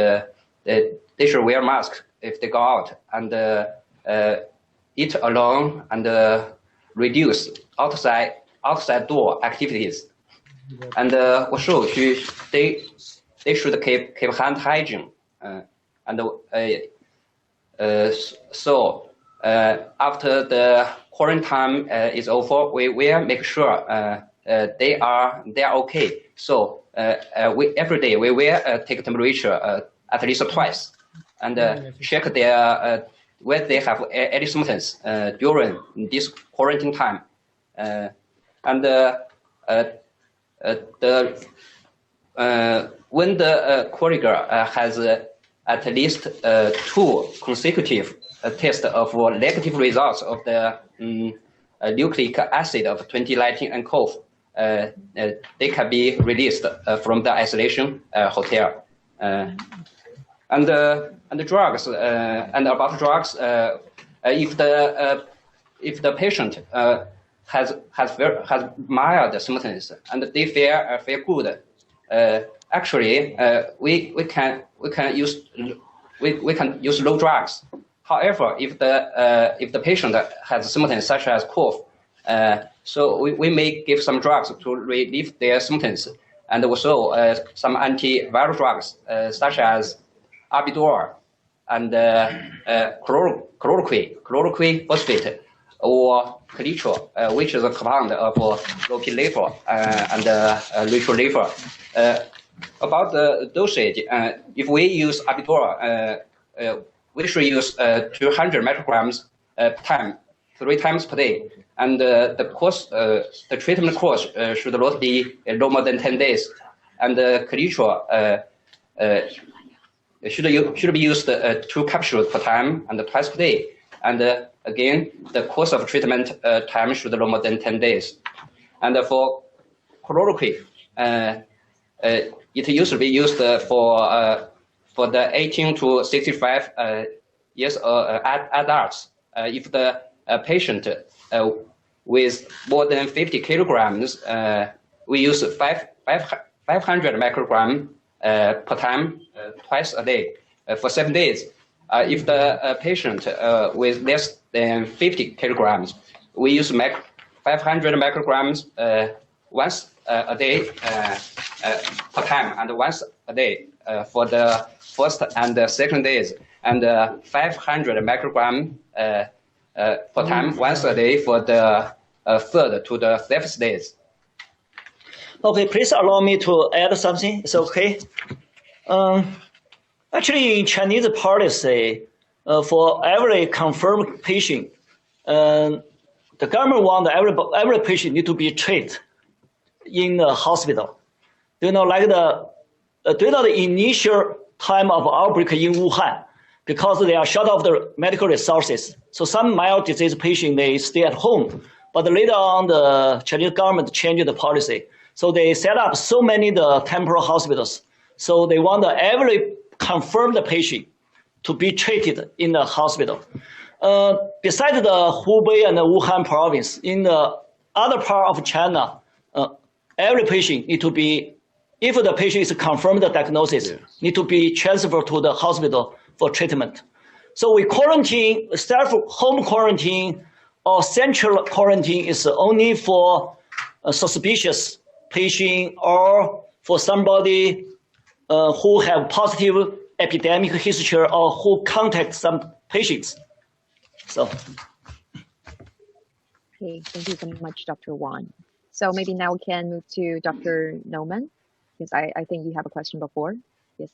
wear mask if they go out, and eat alone, and reduce outside door activities. And also they should keep hand hygiene. And so after the quarantine is over, we will make sure they are okay. So every day we will take temperature at least twice, and check their whether they have any symptoms during this quarantine time. And when the coligar has at least 2 consecutive tests of negative results of the nucleic acid of 2019 and CoV, they can be released from the isolation hotel. And the drugs, and about drugs, if the patient has mild symptoms and they feel good, actually we can use low drugs. However, if the patient has symptoms such as cough, so we may give some drugs to relieve their symptoms, and also some antiviral drugs such as Abidor and chloroquine phosphate, or Calitro, which is a compound of lopilafor and ritrolafir. About the dosage, if we use Abidor, we should use 200 micrograms per time, 3 times per day, and the treatment course should not be no more than 10 days, and Calitro should be used 2 capsules per time and twice per day. And again, the course of treatment time should no more than 10 days. And for chloroquine, it used to be used for the 18 to 65 years adults. If the patient with more than 50 kilograms, we use 500 microgram per time, twice a day, for 7 days. If the patient with less than 50 kilograms, we use 500 micrograms once a day per time, and once a day for the first and the second days, and 500 microgram per time once a day for the third to the 5th days. Okay, please allow me to add something. It's okay. Actually, in Chinese policy, for every confirmed patient, the government wants every patient need to be treated in the hospital. Like during the initial time of outbreak in Wuhan, because they are short of the medical resources. So some mild disease patients, they stay at home. But later on, the Chinese government changed the policy. So they set up so many the temporary hospitals. So they want every confirmed patient to be treated in the hospital. Besides the Hubei and the Wuhan province, in the other part of China, every patient need to be, if the patient is confirmed the diagnosis, need to be transferred to the hospital for treatment. So we quarantine, self-home quarantine or central quarantine is only for a suspicious patient or for somebody who have positive epidemic history or who contact some patients. So. Okay, thank you so much, Dr. Wang. So maybe now we can move to Dr. Noman, because I think you have a question before. Yes,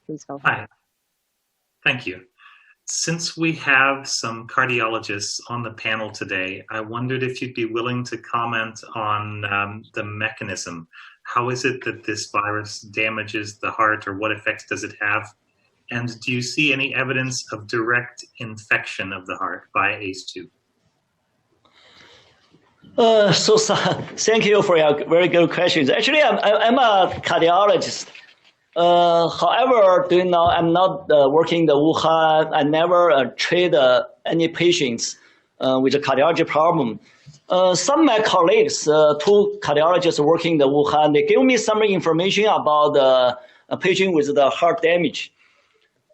please go ahead. Hi, thank you. Since we have some cardiologists on the panel today, I wondered if you'd be willing to comment on the mechanism. How is it that this virus damages the heart, or what effects does it have? And do you see any evidence of direct infection of the heart by ACE2? Thank you for your very good questions. Actually, I'm a cardiologist. However, do you know, I'm not working in the Wuhan. I never treat any patients with a cardiology problem. Some of my colleagues, two cardiologists working in the Wuhan, they give me some information about a patient with the heart damage.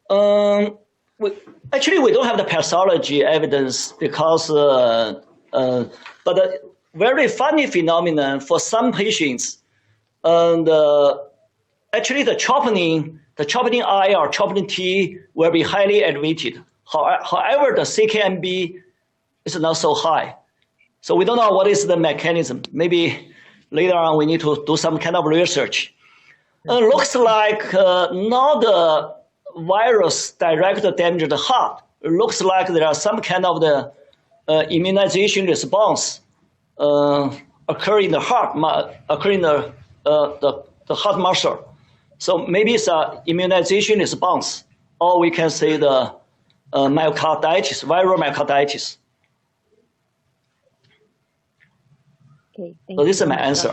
Actually, we don't have the pathology evidence because, but a very funny phenomenon for some patients, and actually the troponin I or troponin T will be highly elevated. However, the CKMB is not so high. So we don't know what is the mechanism. Maybe later on we need to do some kind of research. Looks like not the virus direct damage to the heart. It looks like there are some kind of the immunization response occur in the heart, occur in the heart muscle. So maybe it's an immunization response, or we can say the myocarditis, viral myocarditis. Okay, so this is my answer.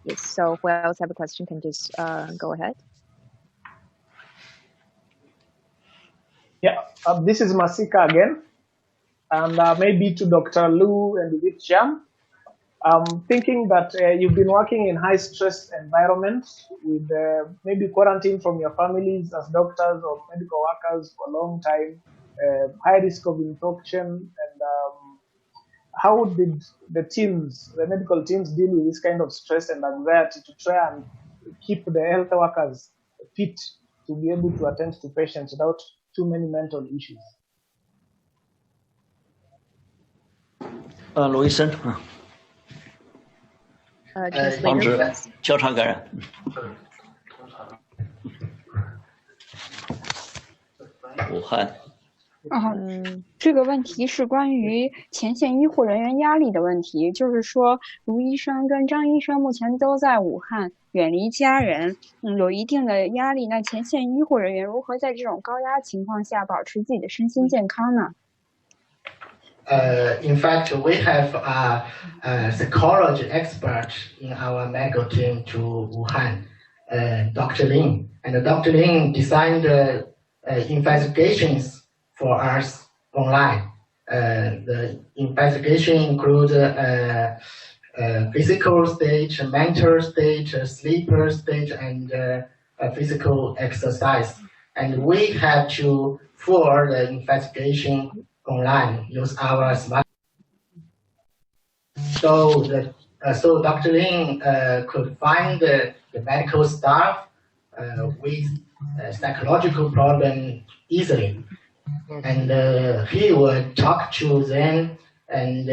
Yes, so who else have a question can just go ahead. Yeah, this is Masika again. And maybe to Dr. Lu and Wicham. I'm thinking that you've been working in high stress environments with maybe quarantine from your families as doctors or medical workers for a long time, high risk of infection. And how did the medical teams deal with this kind of stress and anxiety to try and keep the health workers fit to be able to attend to patients without too many mental issues? Louison. 防止交叉感染。武汉。这个问题是关于前线医护人员压力的问题，就是说，卢医生跟张医生目前都在武汉，远离家人，有一定的压力。那前线医护人员如何在这种高压情况下保持自己的身心健康呢？ In fact, we have a psychology expert in our medical team to Wuhan, Dr. Lin. And Dr. Lin designed investigations for us online. The investigation includes physical stage, mental stage, sleeper stage, and physical exercise. And we had to follow the investigation online, use our smart. So Dr. Lin could find the medical staff with psychological problem easily, and he would talk to them and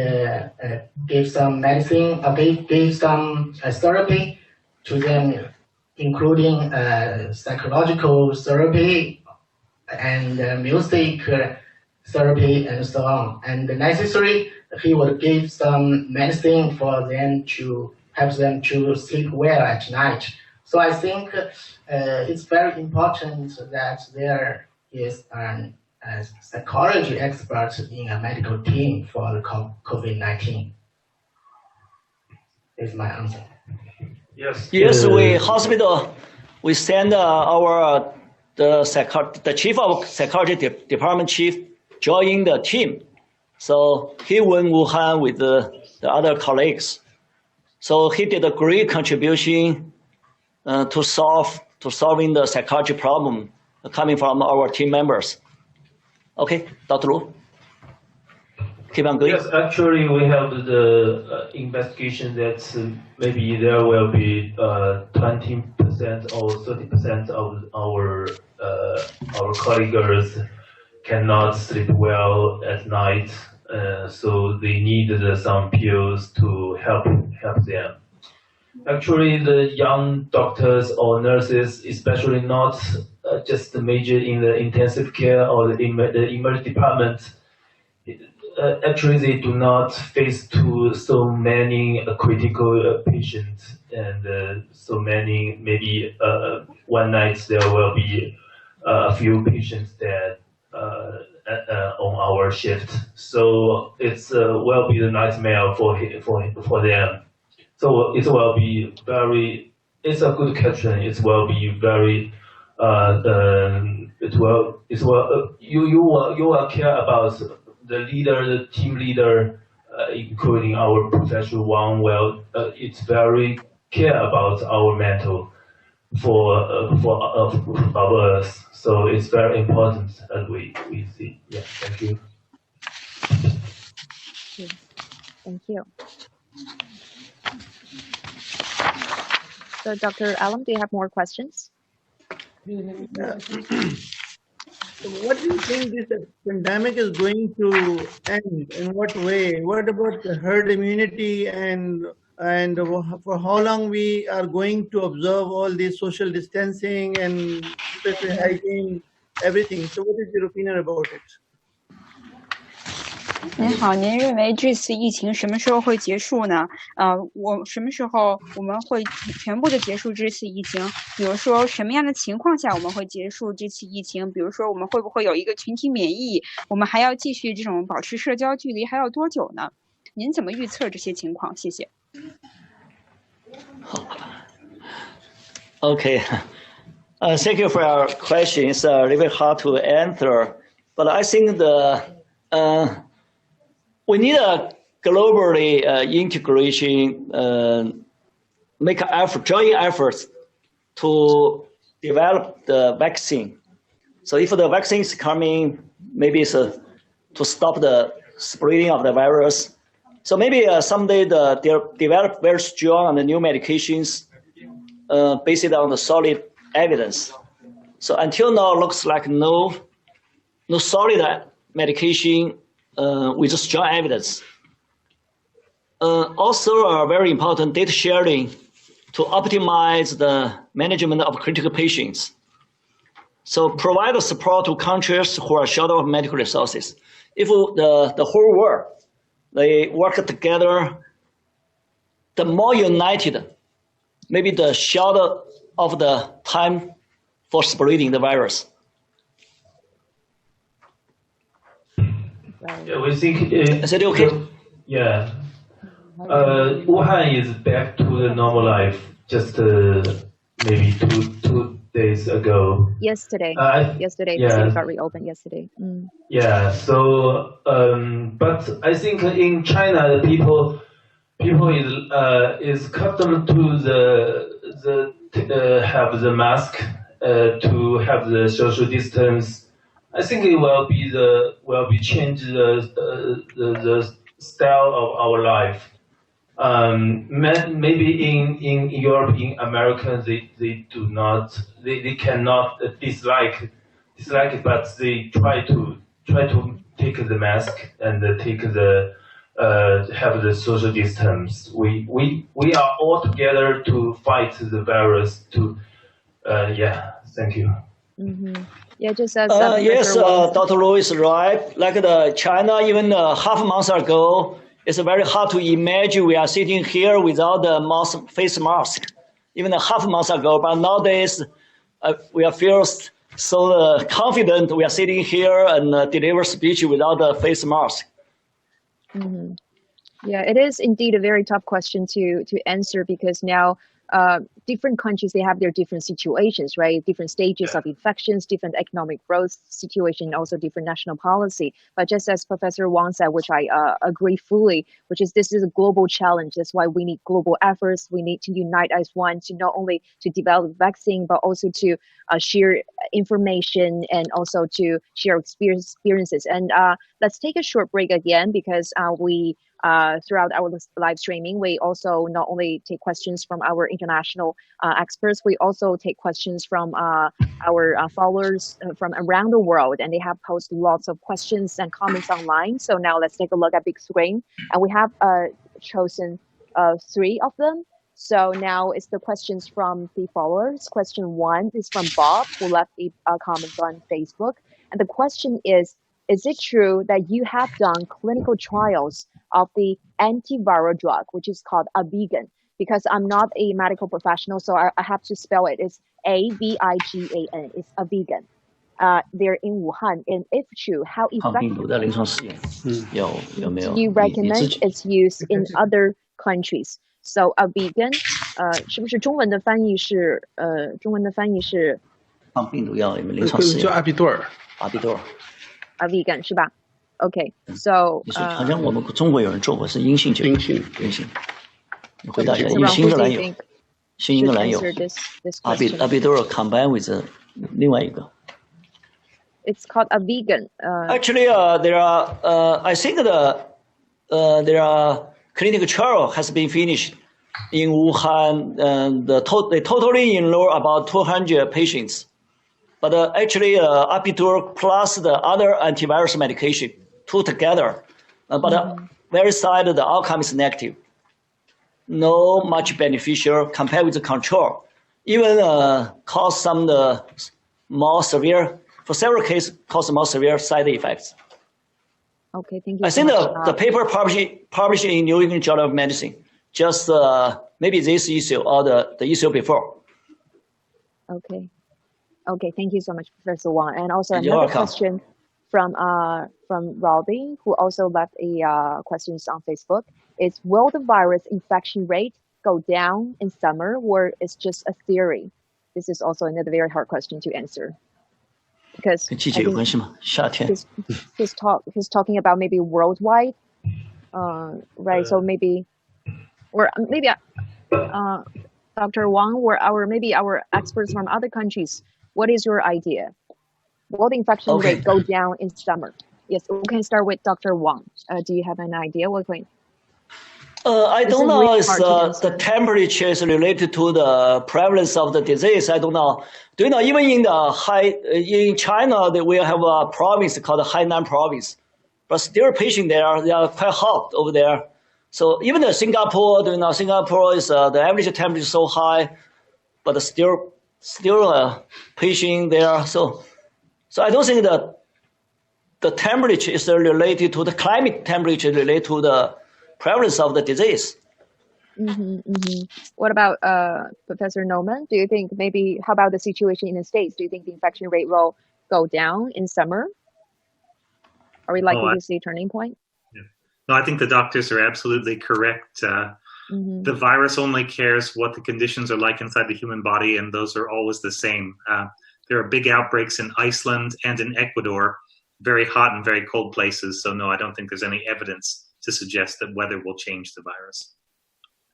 give some medicine, give some therapy to them, including psychological therapy and music therapy and so on. And necessary, he would give some medicine for them to help them to sleep well at night. So I think it's very important that there is an psychology expert in a medical team for the COVID-19. Is my answer. Yes, we send the chief of psychology department chief join the team. So he went Wuhan with the other colleagues. So he did a great contribution to solving the psychology problem coming from our team members. Okay, Dr. Lu. Keep on going. Yes, actually, we have the investigation that maybe there will be 20% or 30% of our colleagues cannot sleep well at night, so they need some pills to help them. Actually, the young doctors or nurses, especially not just major in the intensive care or the emergency department, actually they do not face so many critical patients and so many, maybe one night there will be a few patients that on our shift. So it's will be a nightmare for them. So it will be very, it's a good question. It will be very, you will care about the leader, the team leader, including our professional one. Well, it's very care about our mental for us. So it's very important as we see. Yeah, thank you. Thank you. So, Dr. Alam, do you have more questions? What do you think this pandemic is going to end? In what way? What about the herd immunity and for how long we are going to observe all this social distancing and special hygiene, everything? So, what is your opinion about it? 您好，您认为这次疫情什么时候会结束呢？什么时候我们会全部的结束这次疫情？比如说什么样的情况下我们会结束这次疫情？比如说我们会不会有一个群体免疫？我们还要继续这种保持社交距离还要多久呢？您怎么预测这些情况？谢谢。Okay. Thank you for your question. It's really hard to answer, but I think we need a globally integration, make joint efforts to develop the vaccine. So if the vaccine is coming, maybe it's to stop the spreading of the virus. So maybe someday they'll develop very strong and new medications based on the solid evidence. So until now, looks like no solid medication with strong evidence. Also, very important data sharing to optimize the management of critical patients. So provide the support to countries who are short of medical resources. If the whole world, they work together, the more united, maybe the shorter of the time for spreading the virus. Yeah, we think. Is it okay? Yeah. Wuhan is back to the normal life just maybe two days ago. Yesterday. Yesterday, yeah. the city got reopened yesterday. Yeah. So, but I think in China, the people is accustomed to have the mask, to have the social distance. I think it will be change the style of our life. Maybe in Europe, in America, they cannot dislike it, but they try to take the mask and take the have the social distance. We are all together to fight the virus. Yeah. Thank you. Yeah, just as yes, Dr. Lu is right. Like China, even half a month ago, it's very hard to imagine we are sitting here without the face mask. Even a half a month ago, but nowadays we are feel So confident we are sitting here and deliver speech without a face mask. Mm-hmm. Yeah, it is indeed a very tough question to answer because now different countries, they have their different situations, right? Different stages of infections, different economic growth situation, also different national policy. But just as Professor Wang said, which I agree fully, which is this is a global challenge. That's why we need global efforts. We need to unite as one to not only to develop vaccine, but also to share information and also to share experiences. And let's take a short break again because we throughout our live streaming, we also not only take questions from our international experts, we also take questions from our followers from around the world, and they have posted lots of questions and comments online. So now let's take a look at big screen, and we have chosen 3 of them. So now it's the questions from the followers. Question 1 is from Bob, who left a comment on Facebook, and the question is it true that you have done clinical trials of the antiviral drug, which is called Avigan? Because I'm not a medical professional, so I have to spell it. It's Avigan. It's Avigan. They're in Wuhan. And if true, how effective do you recommend its use in other countries? So Avigan, 是不是中文的翻译是抗病毒药有没有临床试验？叫阿比多尔。Avigan 是吧？ Okay, so 好像我们中国有人做过，是阴性就阴性。你回答一下，因为新英格兰有，新英格兰有阿比多尔 combine with 另外一个。It's called Avigan. Actually, there are I think there are clinical trial has been finished in Wuhan, and they totally enroll about 200 patients. But actually, Apidur plus the other antivirus medication, 2 together. But very sad, the outcome is negative. No much beneficial compared with the control. Even cause some more severe, for several cases, cause more severe side effects. Okay, thank you. I think the paper published in New England Journal of Medicine, just maybe this issue or the issue before. Okay. Okay, thank you so much, Professor Wang. And also another question from Robbie, who also left a questions on Facebook. Is will the virus infection rate go down in summer, or it's just a theory? This is also another very hard question to answer. Because he's talking about maybe worldwide, right? So maybe, or maybe Dr. Wang or maybe our experts from other countries. What is your idea? Will the infection rate go down in summer? Yes, we can start with Dr. Wang. Do you have an idea? I don't know if the temperature is related to the prevalence of the disease. I don't know. Do you know, even in in China, we have a province called Hainan province, but still patients there, they are quite hot over there. So even the Singapore, do you know, Singapore is the average temperature is so high, but still patient there. So I don't think that the temperature is related to the climate temperature related to the prevalence of the disease. What about Professor Noman? Do you think maybe, how about the situation in the States? Do you think the infection rate will go down in summer? Are we likely to see a turning point? Yeah. No, I think the doctors are absolutely correct. The virus only cares what the conditions are like inside the human body, and those are always the same. There are big outbreaks in Iceland and in Ecuador, very hot and very cold places. So no, I don't think there's any evidence to suggest that weather will change the virus.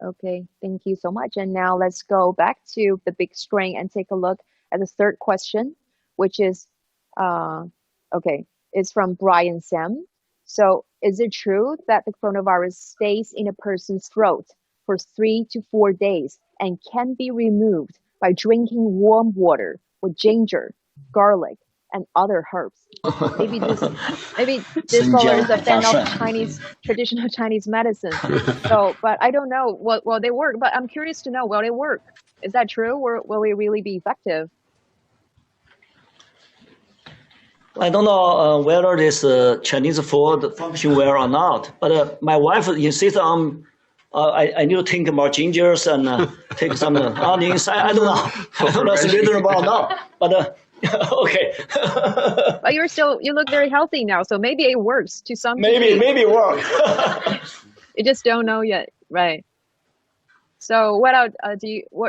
Okay, thank you so much. And now let's go back to the big screen and take a look at the third question, which is, it's from Brian Sam. So is it true that the coronavirus stays in a person's throat for 3 to 4 days and can be removed by drinking warm water with ginger, garlic, and other herbs? Maybe this scholar is a fan of traditional Chinese medicine. So, but I don't know. Will they work? But I'm curious to know, will they work? Is that true, or will it really be effective? I don't know whether this Chinese food function well or not, but my wife insists on I need to take more gingers and take some onions. I don't know. I don't know if it's reasonable or not. But Okay. But you look very healthy now, so maybe it works to some degree. maybe work. You just don't know yet, right? So what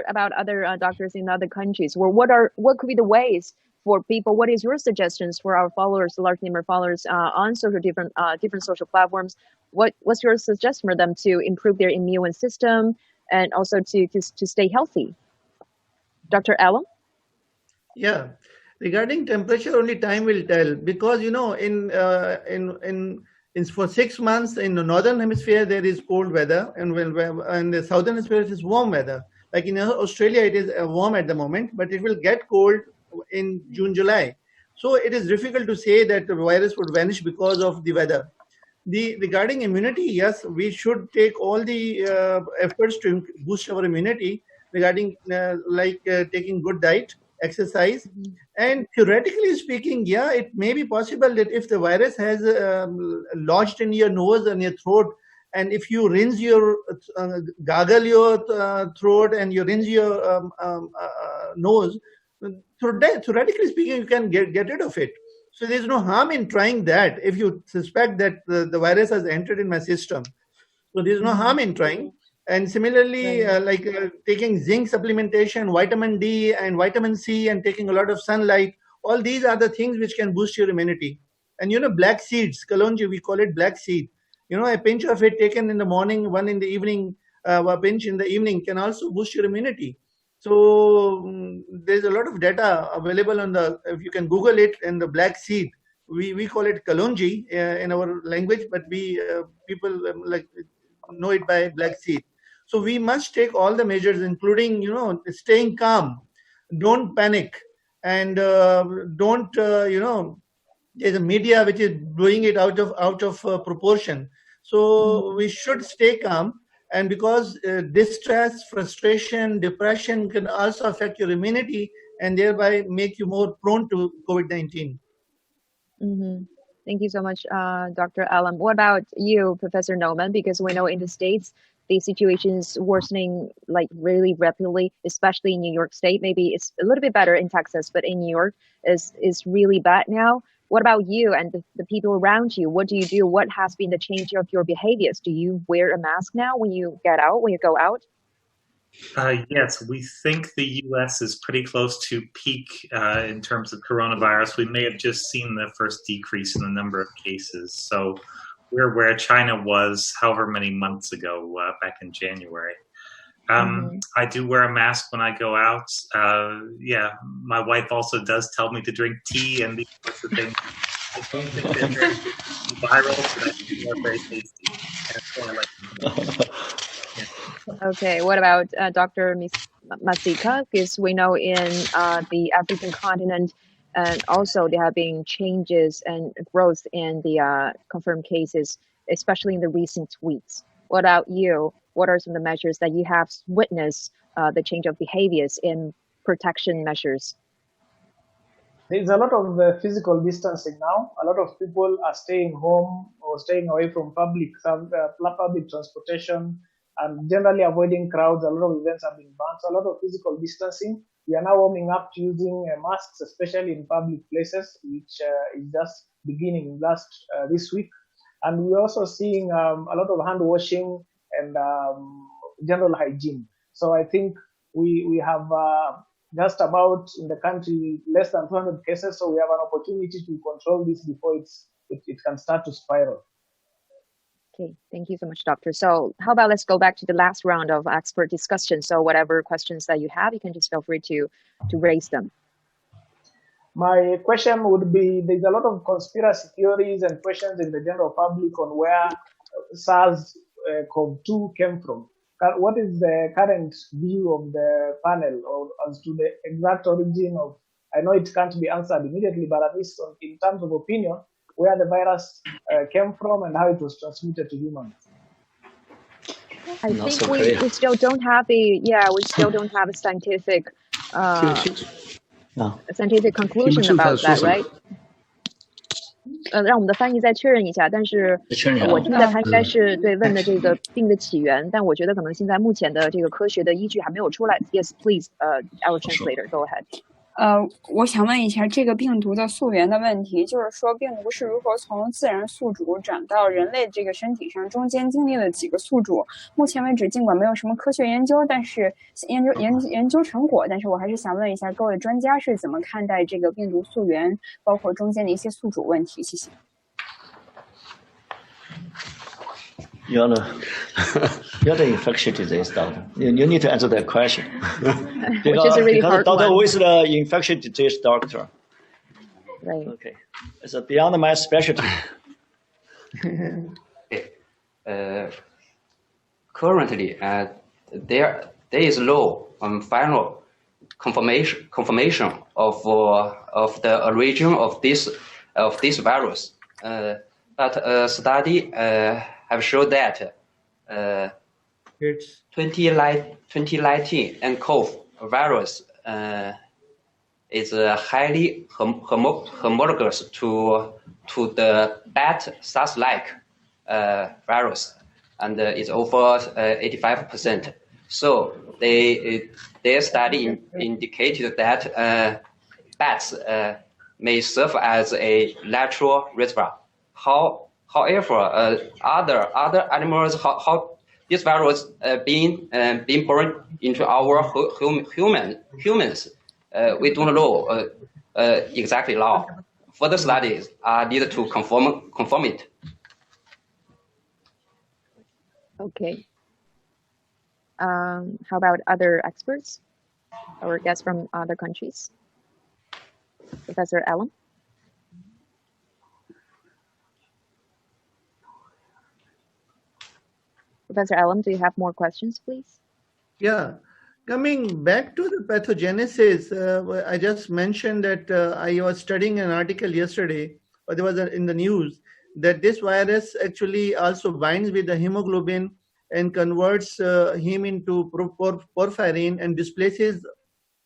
about other doctors in other countries? Or what could be the ways for people? What is your suggestions for our followers, large number of followers on different social platforms? What's your suggestion for them to improve their immune system and also to stay healthy? Dr. Alan? Yeah, regarding temperature, only time will tell, because in for 6 months in the northern hemisphere there is cold weather, and in the southern hemisphere it is warm weather. Like in Australia, it is warm at the moment, but it will get cold in June, July. So it is difficult to say that the virus would vanish because of the weather. Regarding immunity, yes, we should take all the efforts to boost our immunity regarding taking good diet, exercise, and theoretically speaking, yeah, it may be possible that if the virus has lodged in your nose and your throat, and if you rinse your gargle your throat and you rinse your nose, theoretically speaking, you can get rid of it. So there's no harm in trying that if you suspect that the virus has entered in my system. So there's no harm in trying. And similarly, taking zinc supplementation, vitamin D and vitamin C, and taking a lot of sunlight, all these are the things which can boost your immunity. And black seeds, kalonji, we call it black seed. A pinch of it taken in the morning, one in the evening, a pinch in the evening can also boost your immunity. So there's a lot of data available if you can Google it, in the black seed. We call it kalonji in our language, but people know it by black seed. So we must take all the measures, including staying calm, don't panic, and don't there's a media which is doing it out of proportion. So we should stay calm, and because distress, frustration, depression can also affect your immunity and thereby make you more prone to COVID-19. Thank you so much, Dr. Alam. What about you, Professor Noman? Because we know in the States, the situation is worsening like really rapidly, especially in New York State. Maybe it's a little bit better in Texas, but in New York is really bad now. What about you and the people around you? What do you do? What has been the change of your behaviors? Do you wear a mask now when you go out? Yes, we think the U.S. is pretty close to peak in terms of coronavirus. We may have just seen the first decrease in the number of cases. So we're where China was however many months ago, back in January. I do wear a mask when I go out. Yeah, my wife also does tell me to drink tea and these sorts of things. I don't think they're very viral, but I think they're very tasty. And it's more like, Okay, what about Dr. Masika? Because we know in the African continent, and also there have been changes and growth in the confirmed cases, especially in the recent weeks. What about you? What are some of the measures that you have witnessed the change of behaviors in protection measures? There's a lot of physical distancing now. A lot of people are staying home or staying away from public transportation and generally avoiding crowds. A lot of events have been banned. So a lot of physical distancing. We are now warming up to using masks, especially in public places, which is just beginning this week. And we're also seeing a lot of hand washing and general hygiene. So I think we have just about in the country less than 200 cases. So we have an opportunity to control this before it can start to spiral. Okay, thank you so much, Doctor. So how about let's go back to the last round of expert discussion. So whatever questions that you have, you can just feel free to raise them. My question would be, there's a lot of conspiracy theories and questions in the general public on where SARS-CoV-2 came from. What is the current view of the panel or as to the exact origin of, I know it can't be answered immediately, but at least in terms of opinion, where the virus came from and how it was transmitted to humans? I think we still don't have a scientific scientific conclusion about that, right? 让我们的翻译再确认一下，但是我听的他应该是对问的这个病的起源，但我觉得可能现在目前的这个科学的依据还没有出来。Yes, please, our translator, go ahead. 我想问一下，这个病毒的溯源的问题，就是说病毒是如何从自然宿主转到人类这个身体上，中间经历了几个宿主？目前为止，尽管没有什么科学研究，但是研究成果，但是我还是想问一下各位专家是怎么看待这个病毒溯源，包括中间的一些宿主问题？谢谢。You're the infectious disease doctor. You need to answer that question. Which is a really hard Dr. one. Wu is the infectious disease doctor. Right. Okay. It's beyond my specialty. Currently, there is no final confirmation of the origin of this virus. But a study have shown that 2019 nCoV virus is highly homologous to the bat SARS-like virus, and it's over 85%. So their study indicated that bats may serve as a natural reservoir. However, other animals, how this virus being born into our humans, we don't know exactly now. Further studies are needed to confirm it. Okay. How about other experts or guests from other countries? Professor Allen? Professor Allen, do you have more questions, please? Yeah. Coming back to the pathogenesis, I just mentioned that I was studying an article yesterday, or there was in the news, that this virus actually also binds with the hemoglobin and converts heme into porphyrin and displaces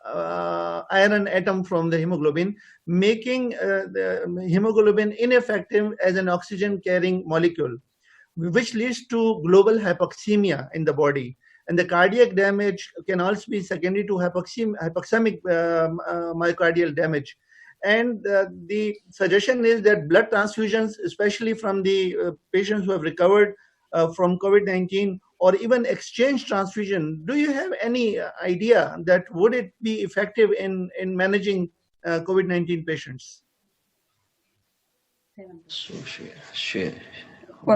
iron atom from the hemoglobin, making the hemoglobin ineffective as an oxygen-carrying molecule, which leads to global hypoxemia in the body. And the cardiac damage can also be secondary to hypoxemic myocardial damage. And the suggestion is that blood transfusions, especially from the patients who have recovered from COVID-19, or even exchange transfusion, do you have any idea that would it be effective in managing COVID-19 patients? 我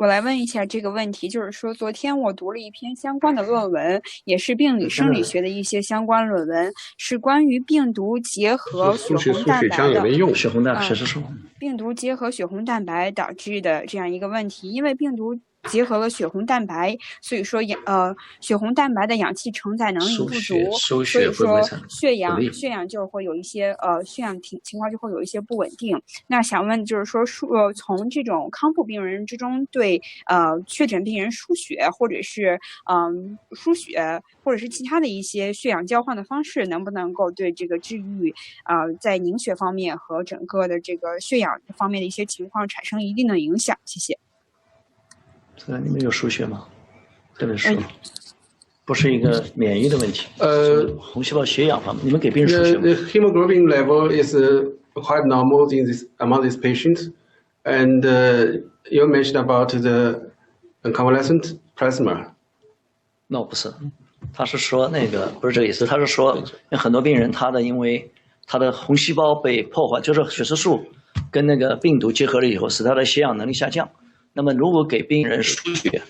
来问一下这个问题，就是说，昨天我读了一篇相关的论文，也是病理生理学的一些相关论文，是关于病毒结合血红蛋白的。血红蛋白是什么？病毒结合血红蛋白导致的这样一个问题，因为病毒结合了血红蛋白，所以说血红蛋白的氧气承载能力不足，所以说血氧就会有一些血氧情况就会有一些不稳定。那想问就是说从这种康复病人之中对确诊病人输血或者是输血或者是其他的一些血氧交换的方式，能不能够对这个治愈在凝血方面和整个的这个血氧方面的一些情况产生一定的影响？谢谢。你们有输血吗？这本书不是一个免疫的问题。红细胞血氧方面，你们给病人输血吗？ The hemoglobin level is quite normal among these patients, and you mentioned about the convalescent plasma. No, 不是，他是说那个不是这个意思，他是说很多病人因为他的红细胞被破坏，就是血色素跟那个病毒结合了以后，使他的血氧能力下降。那么如果给病人输血，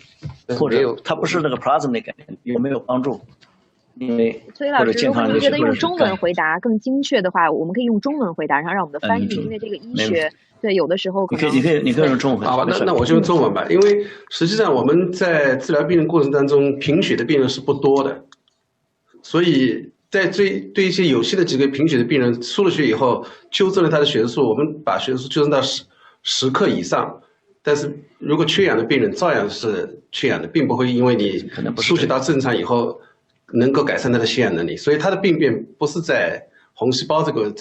或者他不是那个 plasma 那个有没有帮助？因为崔老师，如果您觉得用中文回答更精确的话，我们可以用中文回答，然后让我们的翻译，因为这个医学对有的时候可能你可以用中文。好吧，那我就用中文吧，因为实际上我们在治疗病人过程当中，贫血的病人是不多的，所以在对一些有限的几个贫血的病人输了血以后，纠正了他的血素，我们把血素纠正到10克以上。但是如果缺氧的病人照样是缺氧的，并不会因为你输血到正常以后能够改善他的血氧能力，所以他的病变不是在红细胞这个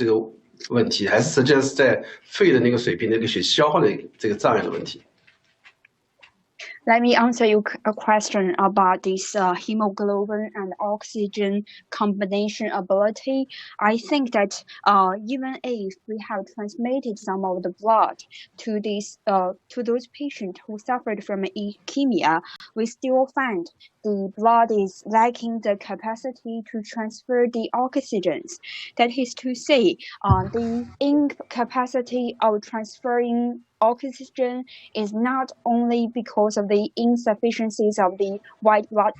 问题，还是实际上是在肺的那个水平那个血消化的这个障碍的问题。Let me answer you a question about this hemoglobin and oxygen combination ability. I think that even if we have transmitted some of the blood to those patients who suffered from leukemia, we still find the blood is lacking the capacity to transfer the oxygens. That is to say, the incapacity of transferring oxygen is not only because of the insufficiencies of the white blood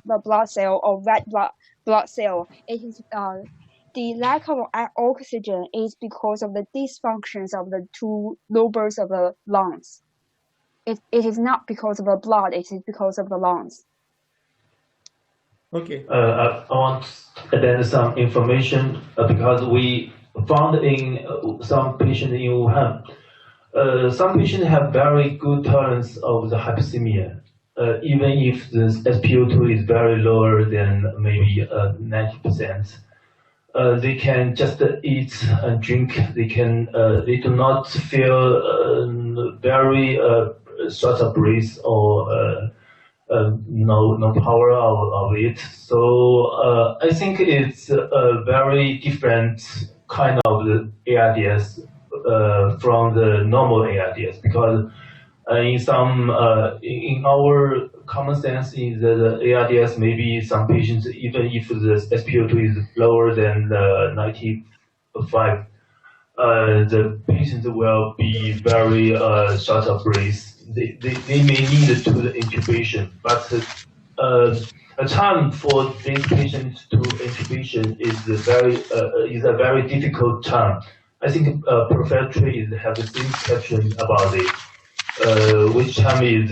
cell or red blood cell. It is the lack of oxygen is because of the dysfunctions of the two lobes of the lungs. It is not because of the blood, it is because of the lungs. Okay. I want to add some information because we found in some patients in Wuhan, some patients have very good tolerance of the hypothermia, even if the SpO2 is very lower than maybe 90%. They can just eat and drink. They do not feel very short of breath or no power of it. So I think it's a very different kind of the ARDS from the normal ARDS because in some in our common sense in the ARDS, maybe some patients, even if the SpO2 is lower than 95, the patients will be very short of breath. They may need to the intubation, but the time for these patients to intubation is a very difficult time. I think Professor Tree have the same question about it. Which time is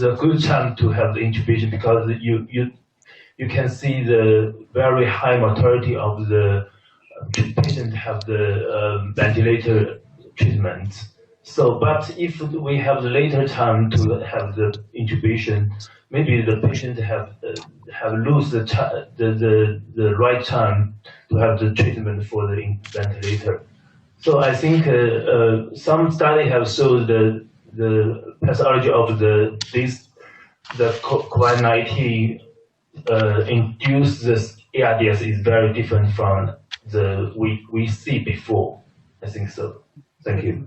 a good time to have the intubation because you can see the very high mortality of the patient have the ventilator treatment. So, but if we have the later time to have the intubation, maybe the patient have lose the right time to have the treatment for the ventilator. So I think some study have shown the pathology of the COVID-19 induced this ARDS is very different from the we see before. I think so. Thank you.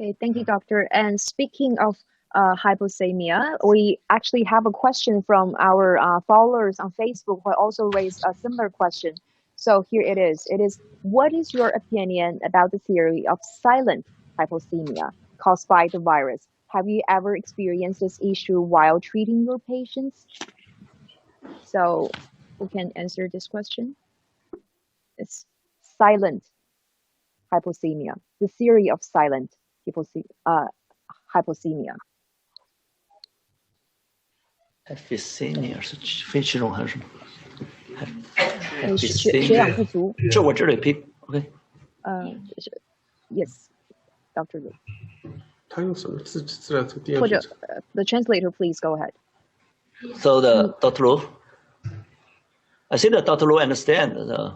Okay, thank you, doctor. And speaking of hypothermia, we actually have a question from our followers on Facebook who also raised a similar question. So here it is. It is, what is your opinion about the theory of silent hypothermia caused by the virus? Have you ever experienced this issue while treating your patients? So who can answer this question? It's silent hypothermia, the theory of silent hypothermia. Hypothermia 是肺气肿还是什么？血氧不足。这我这里批 OK。Yes, Dr. Lu. 他用什么字来读第二句？或者the translator, please go ahead. So the Dr. Lu, I think that Dr. Lu understand the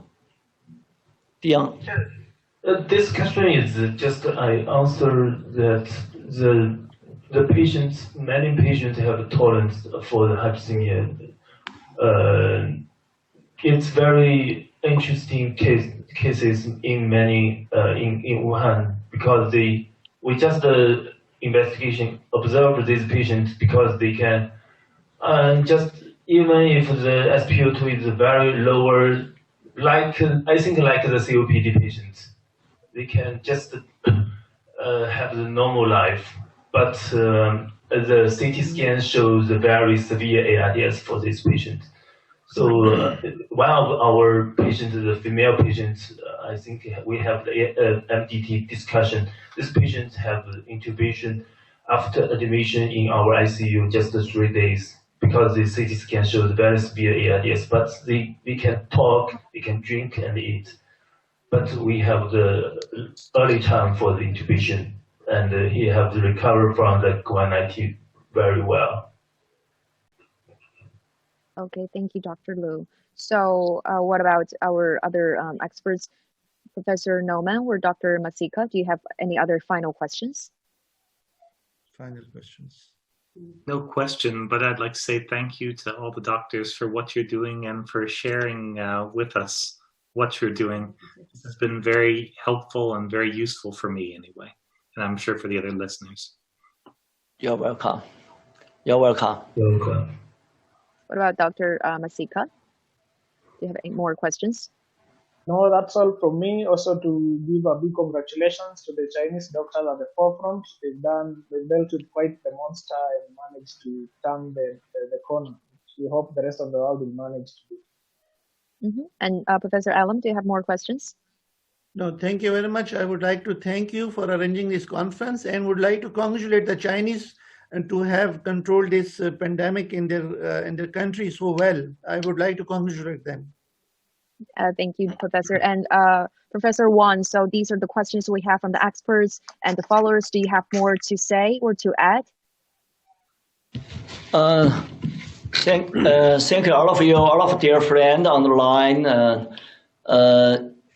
this question is just I answer that the patients, many patients have tolerance for the hypothermia. It's very interesting cases in many in Wuhan because we just investigation observe these patients because they can just even if the SpO2 is very lower, like I think like the COPD patients, they can just have the normal life, but the CT scan shows a very severe ARDS for this patient. So one of our patients, the female patients, I think we have the MDT discussion. This patient have intubation after admission in our ICU just 3 days because the CT scan shows very severe ARDS, but they can talk, they can drink and eat. But we have the early time for the intubation, and he have to recover from the COVID-19 very well. Okay, thank you, Dr. Lu. So what about our other experts, Professor Noman or Dr. Masika? Do you have any other final questions? final questions. No question, but I'd like to say thank you to all the doctors for what you're doing and for sharing with us what you're doing. This has been very helpful and very useful for me anyway, and I'm sure for the other listeners. You're welcome. You're welcome. You're welcome. What about Dr. Masika? Do you have any more questions? No, that's all from me. Also, to give a big congratulations to the Chinese doctors at the forefront. They've dealt with quite the monster and managed to turn the corner. We hope the rest of the world will manage to do. And Professor Alam, do you have more questions? No, thank you very much. I would like to thank you for arranging this conference and would like to congratulate the Chinese and to have controlled this pandemic in their country so well. I would like to congratulate them. Thank you, Professor. And Professor Wan, so these are the questions we have from the experts and the followers. Do you have more to say or to add? Thank you, all of you, all of dear friends on the line.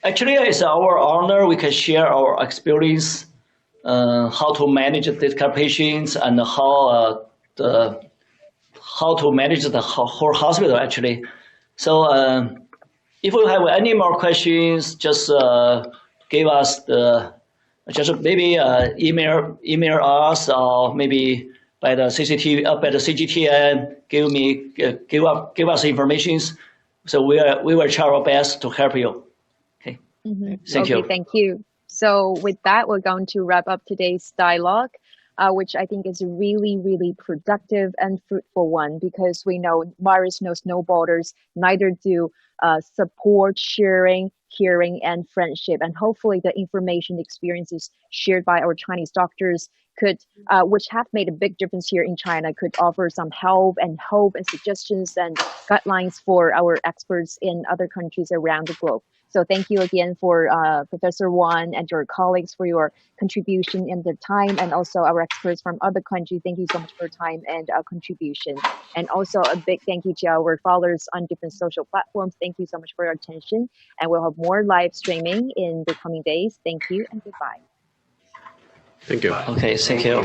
Actually, it's our honor. We can share our experience, how to manage these kind of patients and how to manage the whole hospital, actually. So if you have any more questions, just give us maybe email us, or maybe by the CGTN give us information. So we will try our best to help you. Okay. Thank you. Thank you. So with that, we're going to wrap up today's dialogue, which I think is a really, really productive and fruitful one, because we know virus knows no borders, neither do support, sharing, caring, and friendship. And hopefully the information experiences shared by our Chinese doctors could, which have made a big difference here in China, could offer some help and hope and suggestions and guidelines for our experts in other countries around the globe. So thank you again for Professor Wan and your colleagues for your contribution and their time, and also our experts from other countries. Thank you so much for your time and contribution. And also a big thank you to our followers on different social platforms. Thank you so much for your attention. And we'll have more live streaming in the coming days. Thank you and goodbye. Thank you. Okay, thank you.